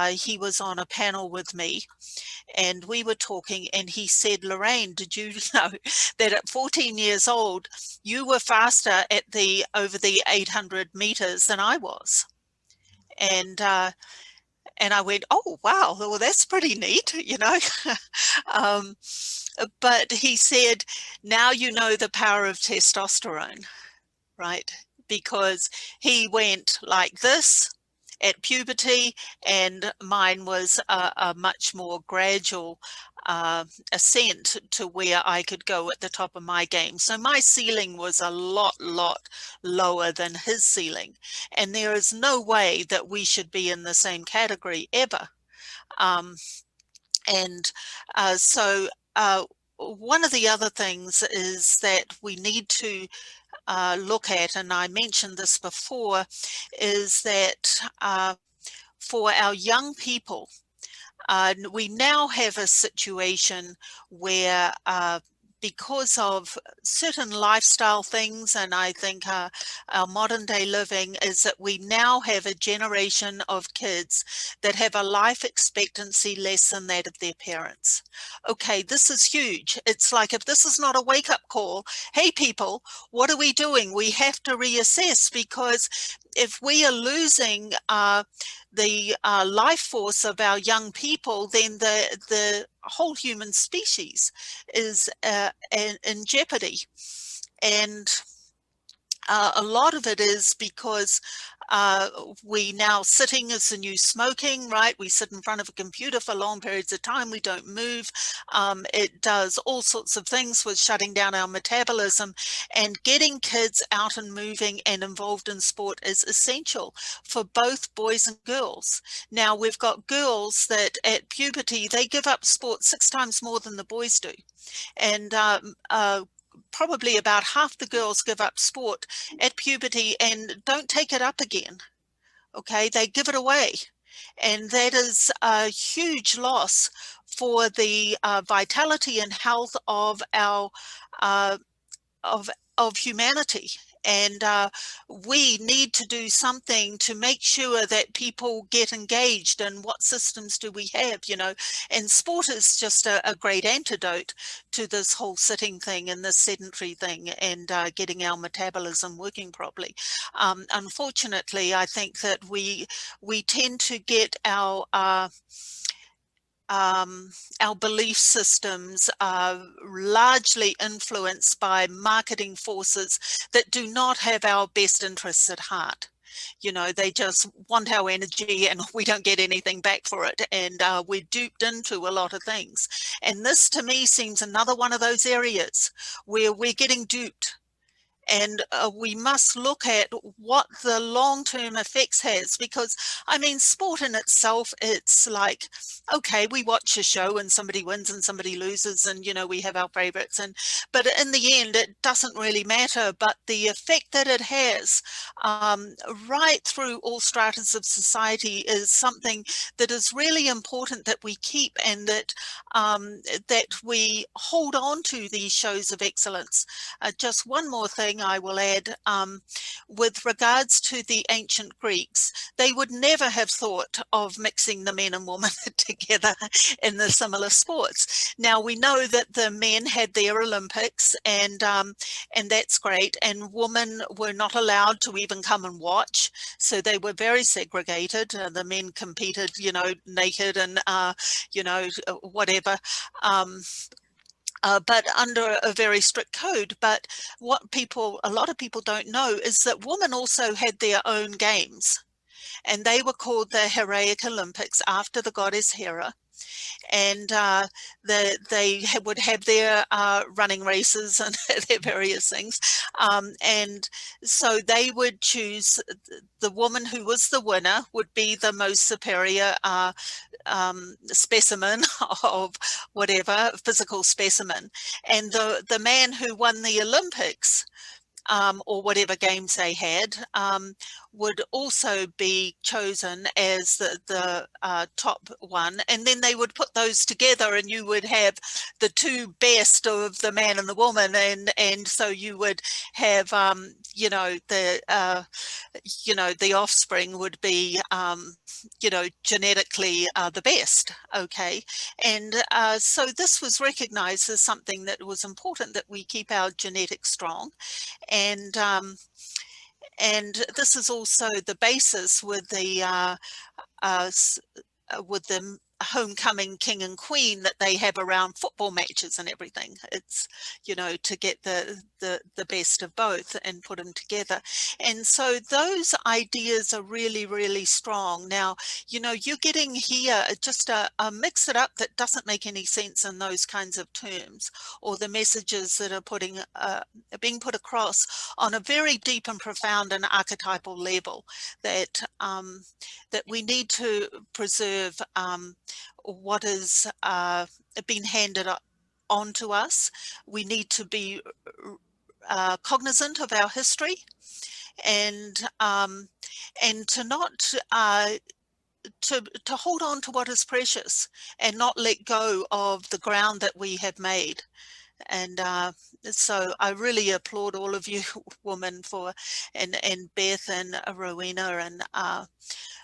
he was on a panel with me and we were talking, and he said, Lorraine, did you know that at 14 years old, you were faster at over the 800 meters than I was? And I went, oh, wow, well, that's pretty neat, you know. But he said, now you know the power of testosterone, right? Because he went like this at puberty, and mine was a much more gradual ascent to where I could go at the top of my game. So my ceiling was a lot lower than his ceiling, and there is no way that we should be in the same category ever. So one of the other things is that we need to look at, and I mentioned this before, is that for our young people, we now have a situation where because of certain lifestyle things, and I think our modern day living is that we now have a generation of kids that have a life expectancy less than that of their parents. Okay, this is huge. It's like, if this is not a wake-up call, hey people, what are we doing? We have to reassess, because if we are losing the life force of our young people, then the whole human species is in jeopardy. And a lot of it is because we now, sitting is the new smoking, right? We sit in front of a computer for long periods of time. We don't move. It does all sorts of things with shutting down our metabolism, and getting kids out and moving and involved in sport is essential for both boys and girls. Now, we've got girls that at puberty, they give up sport 6 times more than the boys do. And probably about half the girls give up sport at puberty and don't take it up again. Okay, they give it away. And that is a huge loss for the vitality and health of our of humanity. And we need to do something to make sure that people get engaged. And what systems do we have, you know? And sport is just a great antidote to this whole sitting thing and this sedentary thing, and getting our metabolism working properly. Unfortunately, I think that we tend to get our belief systems are largely influenced by marketing forces that do not have our best interests at heart. You know, they just want our energy and we don't get anything back for it. And we're duped into a lot of things. And this, to me, seems another one of those areas where we're getting duped. And we must look at what the long-term effects has, because I mean, sport in itself, it's like, okay, we watch a show and somebody wins and somebody loses, and, you know, we have our favorites, but in the end, it doesn't really matter. But the effect that it has right through all stratas of society is something that is really important that we keep, and that that we hold on to these shows of excellence. Just one more thing I will add. with regards to the ancient Greeks, they would never have thought of mixing the men and women together in the similar sports. Now we know that the men had their Olympics, and that's great, and women were not allowed to even come and watch, so they were very segregated. The men competed, you know, naked and you know, whatever. But under a very strict code. But what a lot of people don't know is that women also had their own games, and they were called the Heroic Olympics after the goddess Hera. And they would have their running races and their various things. And so they would choose the woman who was the winner would be the most superior specimen of whatever physical specimen. And the man who won the Olympics or whatever games they had, would also be chosen as the top one. And then they would put those together, and you would have the two best of the man and the woman. And so you would have, you know, the offspring would be, you know, genetically the best. Okay. And so this was recognized as something that was important, that we keep our genetics strong. And this is also the basis with the homecoming king and queen that they have around football matches and everything. It's, you know, to get the best of both and put them together. And so those ideas are really, really strong. Now, you know, you're getting here just a mix it up that doesn't make any sense in those kinds of terms, or the messages that are being put across on a very deep and profound and archetypal level, that that we need to preserve what has been handed on to us. We need to be cognizant of our history, and to not to hold on to what is precious, and not let go of the ground that we have made. And so I really applaud all of you women and Beth and Rowena and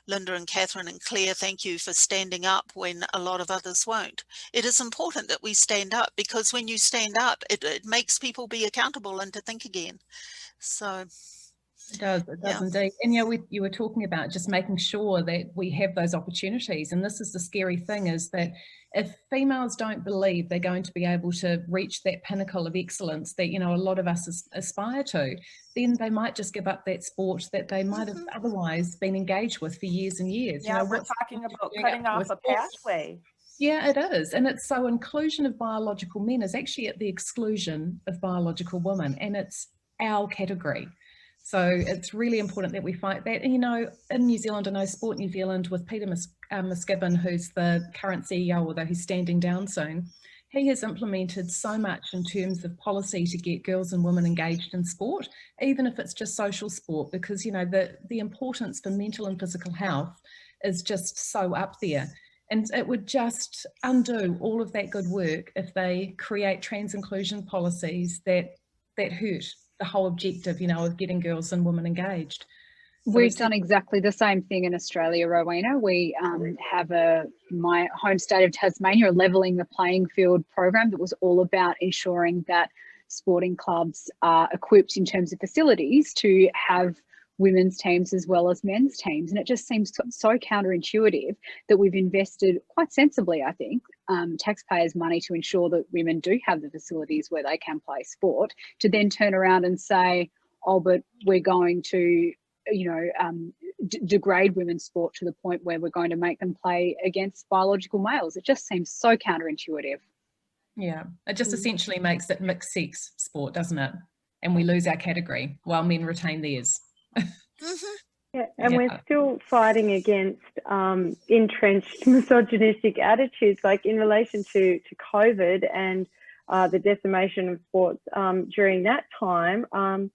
Linda and Katherine and Claire, thank you for standing up when a lot of others won't. It is important that we stand up, because when you stand up, it makes people be accountable and to think again. So it does indeed. And you know, you were talking about just making sure that we have those opportunities. And this is the scary thing, is that if females don't believe they're going to be able to reach that pinnacle of excellence that, you know, a lot of us aspire to, then they might just give up that sport that they might have otherwise been engaged with for years and years. Yeah, you know, we're talking about cutting off a pathway. Yeah, it is. And it's so inclusion of biological men is actually at the exclusion of biological women, and it's our category. So it's really important that we fight that. And, you know, in New Zealand, I know Sport New Zealand with Peter Miskibbin, who's the current CEO, although he's standing down soon, he has implemented so much in terms of policy to get girls and women engaged in sport, even if it's just social sport, because, you know, the importance for mental and physical health is just so up there. And it would just undo all of that good work if they create trans inclusion policies that hurt the whole objective, you know, of getting girls and women engaged. So we've done exactly the same thing in Australia, Rowena. We have my home state of Tasmania, a levelling the playing field program that was all about ensuring that sporting clubs are equipped in terms of facilities to have women's teams as well as men's teams. And it just seems so counterintuitive that we've invested quite sensibly, I think, taxpayers' money to ensure that women do have the facilities where they can play sport, to then turn around and say, oh, but we're going to, you know, degrade women's sport to the point where we're going to make them play against biological males. It just seems so counterintuitive. Yeah, it just essentially makes it mixed sex sport, doesn't it? And we lose our category while men retain theirs. Yeah, and we're still fighting against entrenched misogynistic attitudes, like in relation to COVID and the decimation of sports during that time. So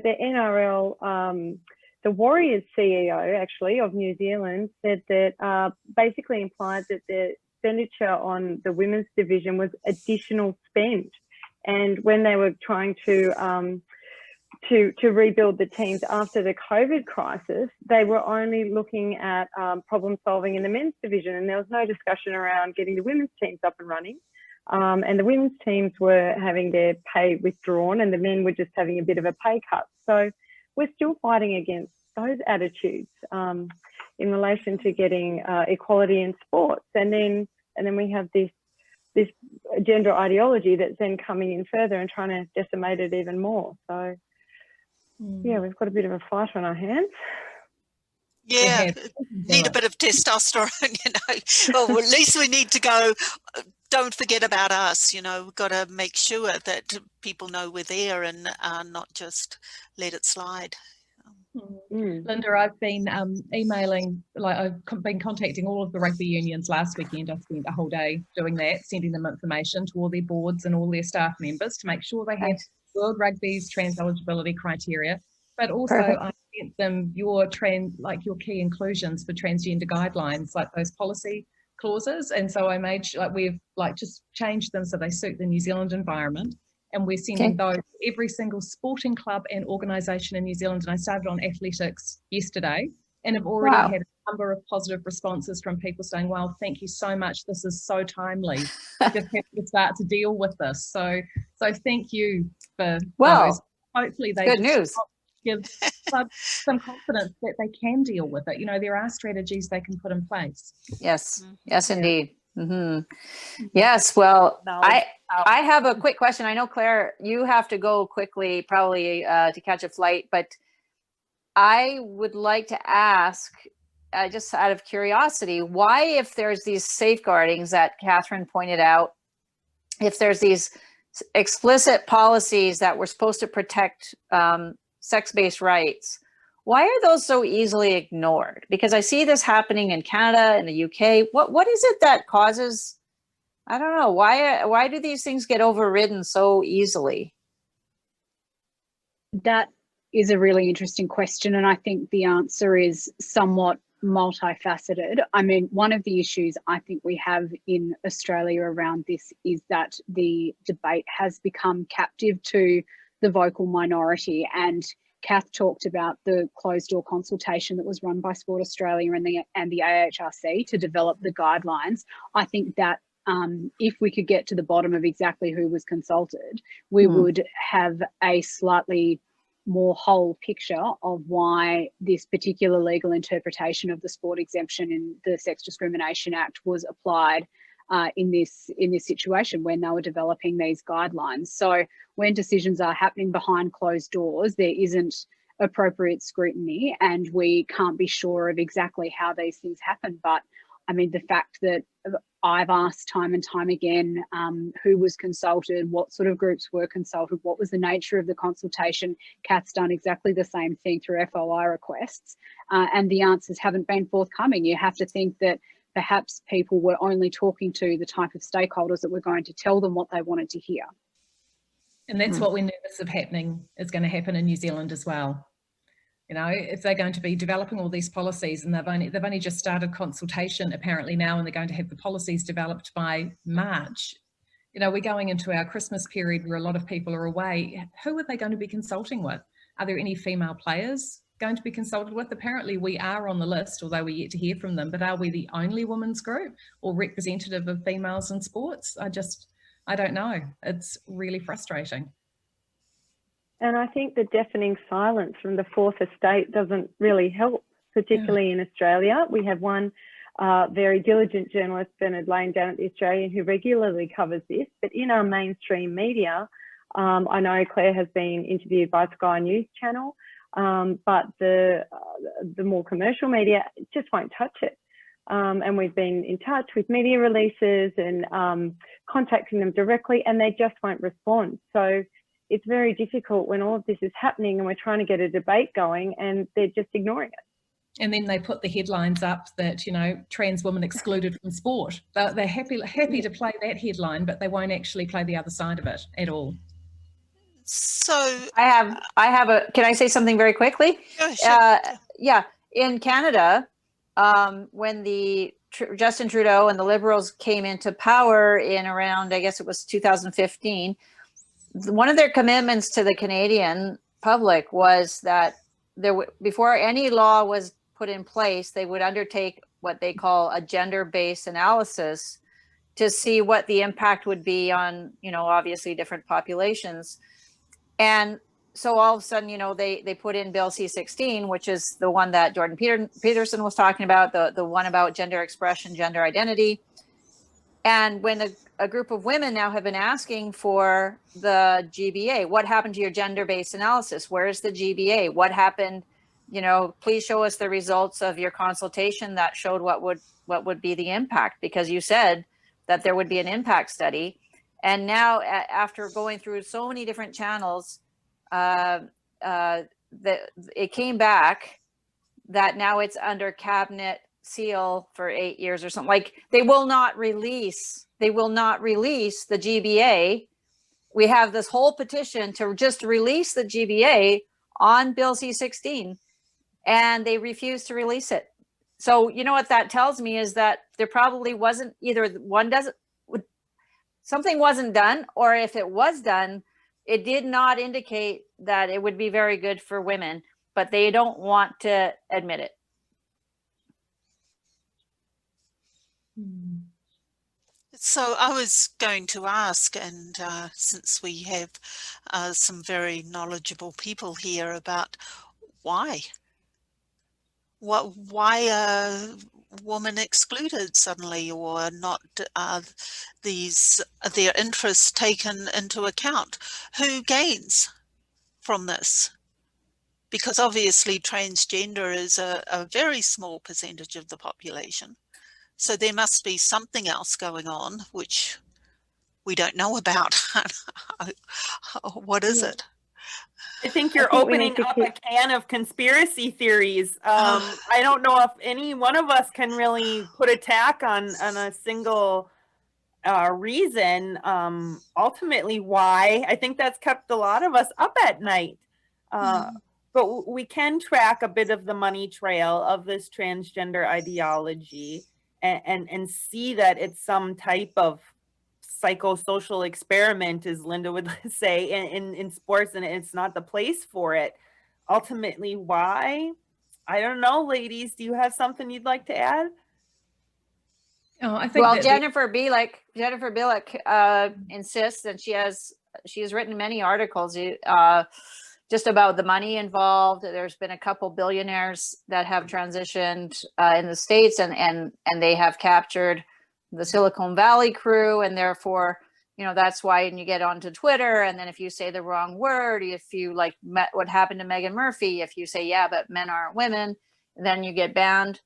the NRL, the Warriors CEO actually of New Zealand said that basically implied that the expenditure on the women's division was additional spend. And when they were trying to to rebuild the teams after the COVID crisis, they were only looking at problem solving in the men's division, and there was no discussion around getting the women's teams up and running. And the women's teams were having their pay withdrawn, and the men were just having a bit of a pay cut. So we're still fighting against those attitudes in relation to getting equality in sports. And then we have this gender ideology that's then coming in further and trying to decimate it even more. So yeah, we've got a bit of a fight on our hands. Yeah, need a bit of testosterone, you know. Well, at least we need to go, don't forget about us, you know. We've got to make sure that people know we're there and not just let it slide. Linda, I've been emailing, like I've been contacting all of the rugby unions last weekend. I spent a whole day doing that, sending them information to all their boards and all their staff members to make sure they have World Rugby's trans eligibility criteria, but also I sent them your key inclusions for transgender guidelines, like those policy clauses. And so I made sure, like, we've just changed them so they suit the New Zealand environment. And we're sending those to every single sporting club and organisation in New Zealand. And I started on athletics yesterday, and have already had a number of positive responses from people saying, "Well, thank you so much. This is so timely. I just have to start to deal with this." So thank you for those. Hopefully they good news. Give clubs some confidence that they can deal with it. You know, there are strategies they can put in place. Yes, yes, indeed. Yes, well, I have a quick question. I know, Claire, you have to go quickly, probably to catch a flight, but I would like to ask, just out of curiosity, why, if there's these safeguardings that Katherine pointed out, if there's these explicit policies that we're supposed to protect sex-based rights, why are those so easily ignored? Because I see this happening in Canada, in the UK. What is it that causes, I don't know, why do these things get overridden so easily? That is a really interesting question, and I think the answer is somewhat multifaceted. I mean, one of the issues I think we have in Australia around this is that the debate has become captive to the vocal minority, and Kath talked about the closed door consultation that was run by Sport Australia and the AHRC to develop the guidelines. I think that if we could get to the bottom of exactly who was consulted, we would have a slightly more whole picture of why this particular legal interpretation of the sport exemption in the Sex Discrimination Act was applied in this situation when they were developing these guidelines. So when decisions are happening behind closed doors, there isn't appropriate scrutiny, and we can't be sure of exactly how these things happen. But I mean, the fact that I've asked time and time again who was consulted, what sort of groups were consulted, what was the nature of the consultation. Kath's done exactly the same thing through FOI requests, and the answers haven't been forthcoming. You have to think that perhaps people were only talking to the type of stakeholders that were going to tell them what they wanted to hear. And that's what we're nervous of happening is going to happen in New Zealand as well. You know, if they're going to be developing all these policies, and they've only just started consultation apparently now, and they're going to have the policies developed by March. You know, we're going into our Christmas period where a lot of people are away. Who are they going to be consulting with? Are there any female players going to be consulted with? Apparently we are on the list, although we're yet to hear from them, but are we the only women's group or representative of females in sports? I don't know. It's really frustrating. And I think the deafening silence from the fourth estate doesn't really help, particularly in Australia. We have one very diligent journalist, Bernard Lane, down at the Australian, who regularly covers this, but in our mainstream media, I know Claire has been interviewed by Sky News Channel, but the more commercial media just won't touch it. And we've been in touch with media releases and contacting them directly, and they just won't respond. So it's very difficult when all of this is happening and we're trying to get a debate going and they're just ignoring it. And then they put the headlines up that, you know, trans women excluded from sport. They're happy to play that headline, but they won't actually play the other side of it at all. So I have a, can I say something very quickly? Sure. Yeah, in Canada, when Justin Trudeau and the Liberals came into power in around, I guess it was 2015, one of their commitments to the Canadian public was that before any law was put in place, they would undertake what they call a gender-based analysis to see what the impact would be on, obviously different populations. And so all of a sudden, they put in Bill C-16, which is the one that Jordan Peterson was talking about, the one about gender expression, gender identity. And when a group of women now have been asking for the GBA, what happened to your gender-based analysis? Where's the GBA? What happened? Please show us the results of your consultation that showed what would be the impact, because you said that there would be an impact study. And now after going through so many different channels, it came back that now it's under cabinet seal for 8 years or something. Like they will not release the GBA. We have this whole petition to just release the GBA on Bill C-16, and they refuse to release it. So what that tells me is that there probably wasn't something wasn't done, or if it was done, it did not indicate that it would be very good for women, but they don't want to admit it. So I was going to ask, and since we have some very knowledgeable people here, about why are women excluded suddenly, or not their interests taken into account? Who gains from this? Because obviously transgender is a very small percentage of the population. So there must be something else going on which we don't know about. What is it? I think you're opening up a can of conspiracy theories. I don't know if any one of us can really put a tack on a single reason. Ultimately, why? I think that's kept a lot of us up at night. But we can track a bit of the money trail of this transgender ideology and see that it's some type of psychosocial experiment, as Linda would say, in sports, and it's not the place for it. Ultimately, why? I don't know, ladies. Do you have something you'd like to add? Oh, I think Jennifer Bielek insists, and she has written many articles just about the money involved. There's been a couple billionaires that have transitioned in the States, and they have captured the Silicon Valley crew, and therefore, that's why when you get onto Twitter, and then if you say the wrong word, if you met what happened to Megan Murphy, if you say, yeah, but men aren't women, then you get banned.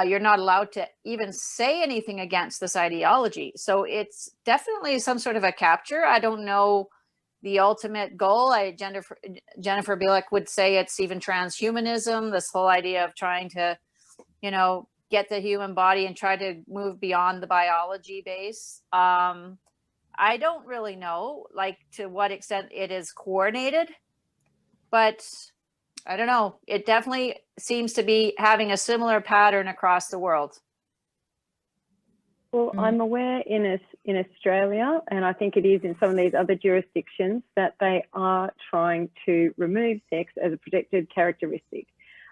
You're not allowed to even say anything against this ideology. So it's definitely some sort of a capture. I don't know the ultimate goal. Jennifer Bielek would say it's even transhumanism, this whole idea of trying to, get the human body and try to move beyond the biology base. I don't really know, to what extent it is coordinated, but I don't know. It definitely seems to be having a similar pattern across the world. Well, I'm aware in Australia, and I think it is in some of these other jurisdictions, that they are trying to remove sex as a protected characteristic.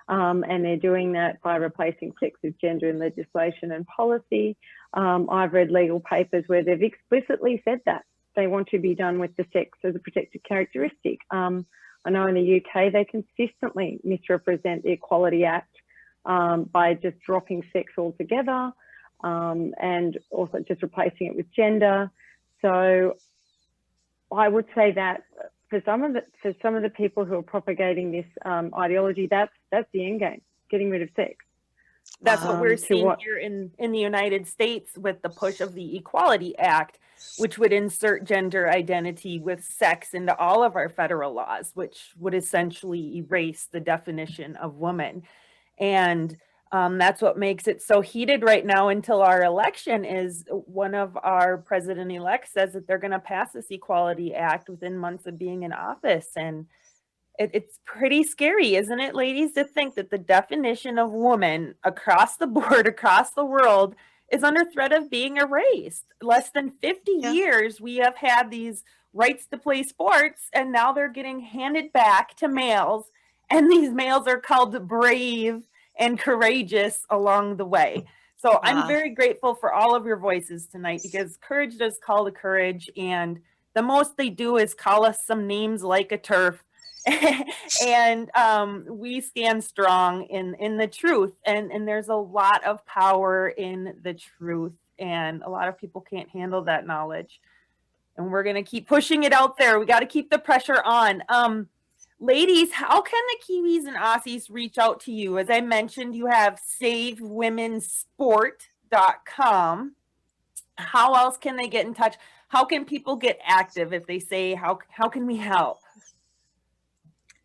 And they're doing that by replacing sex with gender in legislation and policy. I've read legal papers where they've explicitly said that they want to be done with the sex as a protected characteristic. I know in the UK, they consistently misrepresent the Equality Act by just dropping sex altogether, and also just replacing it with gender. So I would say that for some of the people who are propagating this ideology, that's the end game, getting rid of sex. That's what we're seeing here in the United States with the push of the Equality Act, which would insert gender identity with sex into all of our federal laws, which would essentially erase the definition of woman. And that's what makes it so heated right now until our election. Is one of our president-elect says that they're going to pass this Equality Act within months of being in office. And it's pretty scary, isn't it, ladies, to think that the definition of woman across the board, across the world, is under threat of being erased. Less than 50 Yeah. years we have had these rights to play sports, and now they're getting handed back to males, and these males are called brave and courageous along the way. So I'm Wow. very grateful for all of your voices tonight, because courage does call to courage, and the most they do is call us some names like a turf. And we stand strong in the truth, and there's a lot of power in the truth, and a lot of people can't handle that knowledge, and we're going to keep pushing it out there. We got to keep the pressure on. Ladies, how can the Kiwis and Aussies reach out to you? As I mentioned, you have savewomensport.com. How else can they get in touch? How can people get active if they say, how can we help?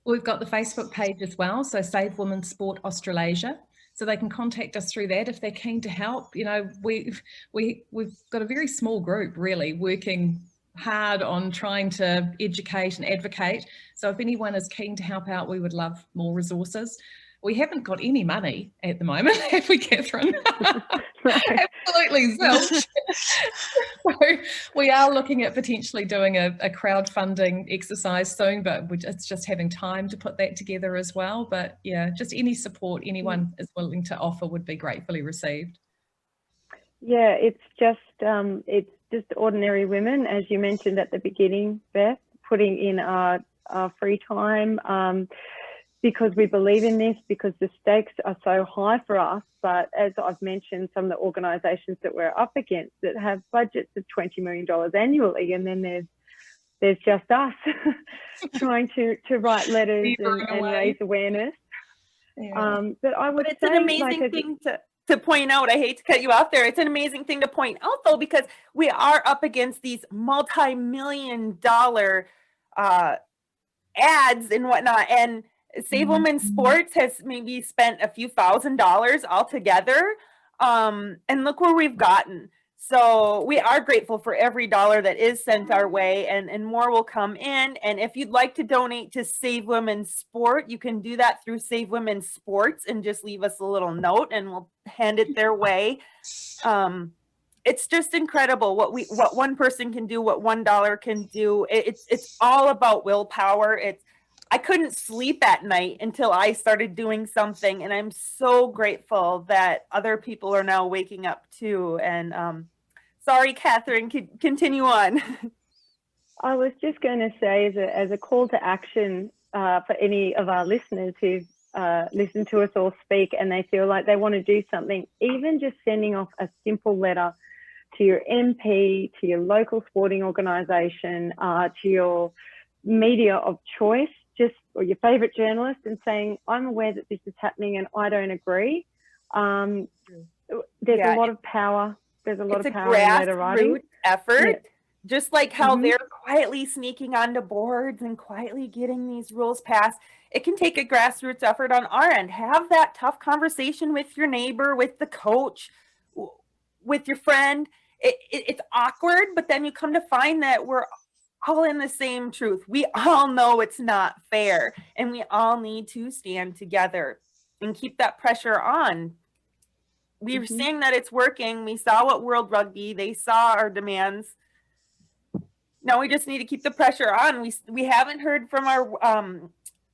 We've got the Facebook page as well, so Save Women's Sport Australasia. So they can contact us through that if they're keen to help. You know, we've got a very small group really working hard on trying to educate and advocate. So if anyone is keen to help out, we would love more resources. We haven't got any money at the moment, have we, Katherine? Absolutely zilch. So we are looking at potentially doing a crowdfunding exercise soon, but it's just having time to put that together as well. But yeah, just any support anyone is willing to offer would be gratefully received. Yeah, it's just ordinary women, as you mentioned at the beginning, Beth, putting in our free time, because we believe in this, because the stakes are so high for us. But as I've mentioned, some of the organisations that we're up against that have budgets of $20 million annually, and then there's just us trying to write letters and raise awareness. Yeah. But I would But it's say, an amazing thing to point out. I hate to cut you off there. It's an amazing thing to point out, though, because we are up against these multi-million-dollar ads and whatnot, and Save Women's Sports has maybe spent a few $1,000s altogether, and look where we've gotten. So we are grateful for every dollar that is sent our way, and more will come in. And if you'd like to donate to Save Women's Sport, you can do that through Save Women's Sports and just leave us a little note and we'll hand it their way. It's just incredible what one person can do, what $1 can do. It's all about willpower. I couldn't sleep at night until I started doing something, and I'm so grateful that other people are now waking up too. And sorry, Katherine, continue on. I was just going to say, as a call to action for any of our listeners who listen to us all speak and they feel like they want to do something, even just sending off a simple letter to your MP, to your local sporting organisation, to your media of choice, or your favourite journalist, and saying, I'm aware that this is happening and I don't agree. There's a lot of power. There's a lot of power in letter writing. It's a grassroots effort, just like how they're quietly sneaking onto boards and quietly getting these rules passed. It can take a grassroots effort on our end. Have that tough conversation with your neighbor, with the coach, with your friend. It's awkward, but then you come to find that we're all in the same truth. We all know it's not fair, and we all need to stand together and keep that pressure on. We're seeing that it's working. We saw what World Rugby, they saw our demands. Now we just need to keep the pressure on. We haven't heard from our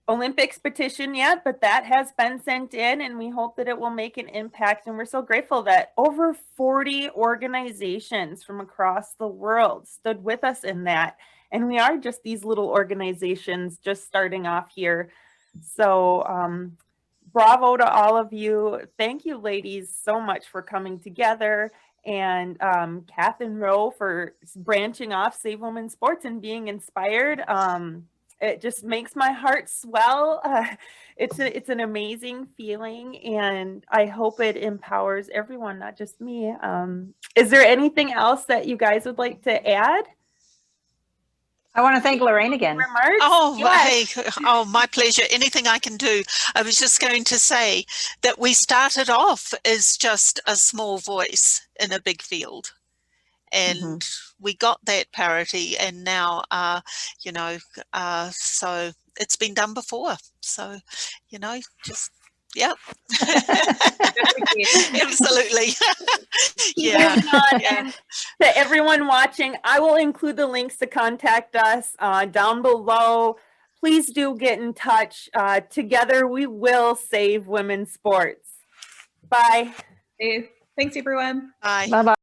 Olympics petition yet, but that has been sent in, and we hope that it will make an impact. And we're so grateful that over 40 organizations from across the world stood with us in that. And we are just these little organizations just starting off here. So bravo to all of you. Thank you, ladies, so much for coming together. And Kath and Row for branching off Save Women's Sports and being inspired. It just makes my heart swell. It's an amazing feeling, and I hope it empowers everyone, not just me. Is there anything else that you guys would like to add? I want to thank Lorraine again. Remarks? Oh, Yes. hey, oh, my pleasure. Anything I can do. I was just going to say that we started off as just a small voice in a big field. And we got that parity, and now, so it's been done before. So, just, Yep. Absolutely. Yeah. Moving on, Yeah. and to everyone watching, I will include the links to contact us down below. Please do get in touch. Together we will save women's sports. Bye. Thanks, everyone. Bye. Bye-bye.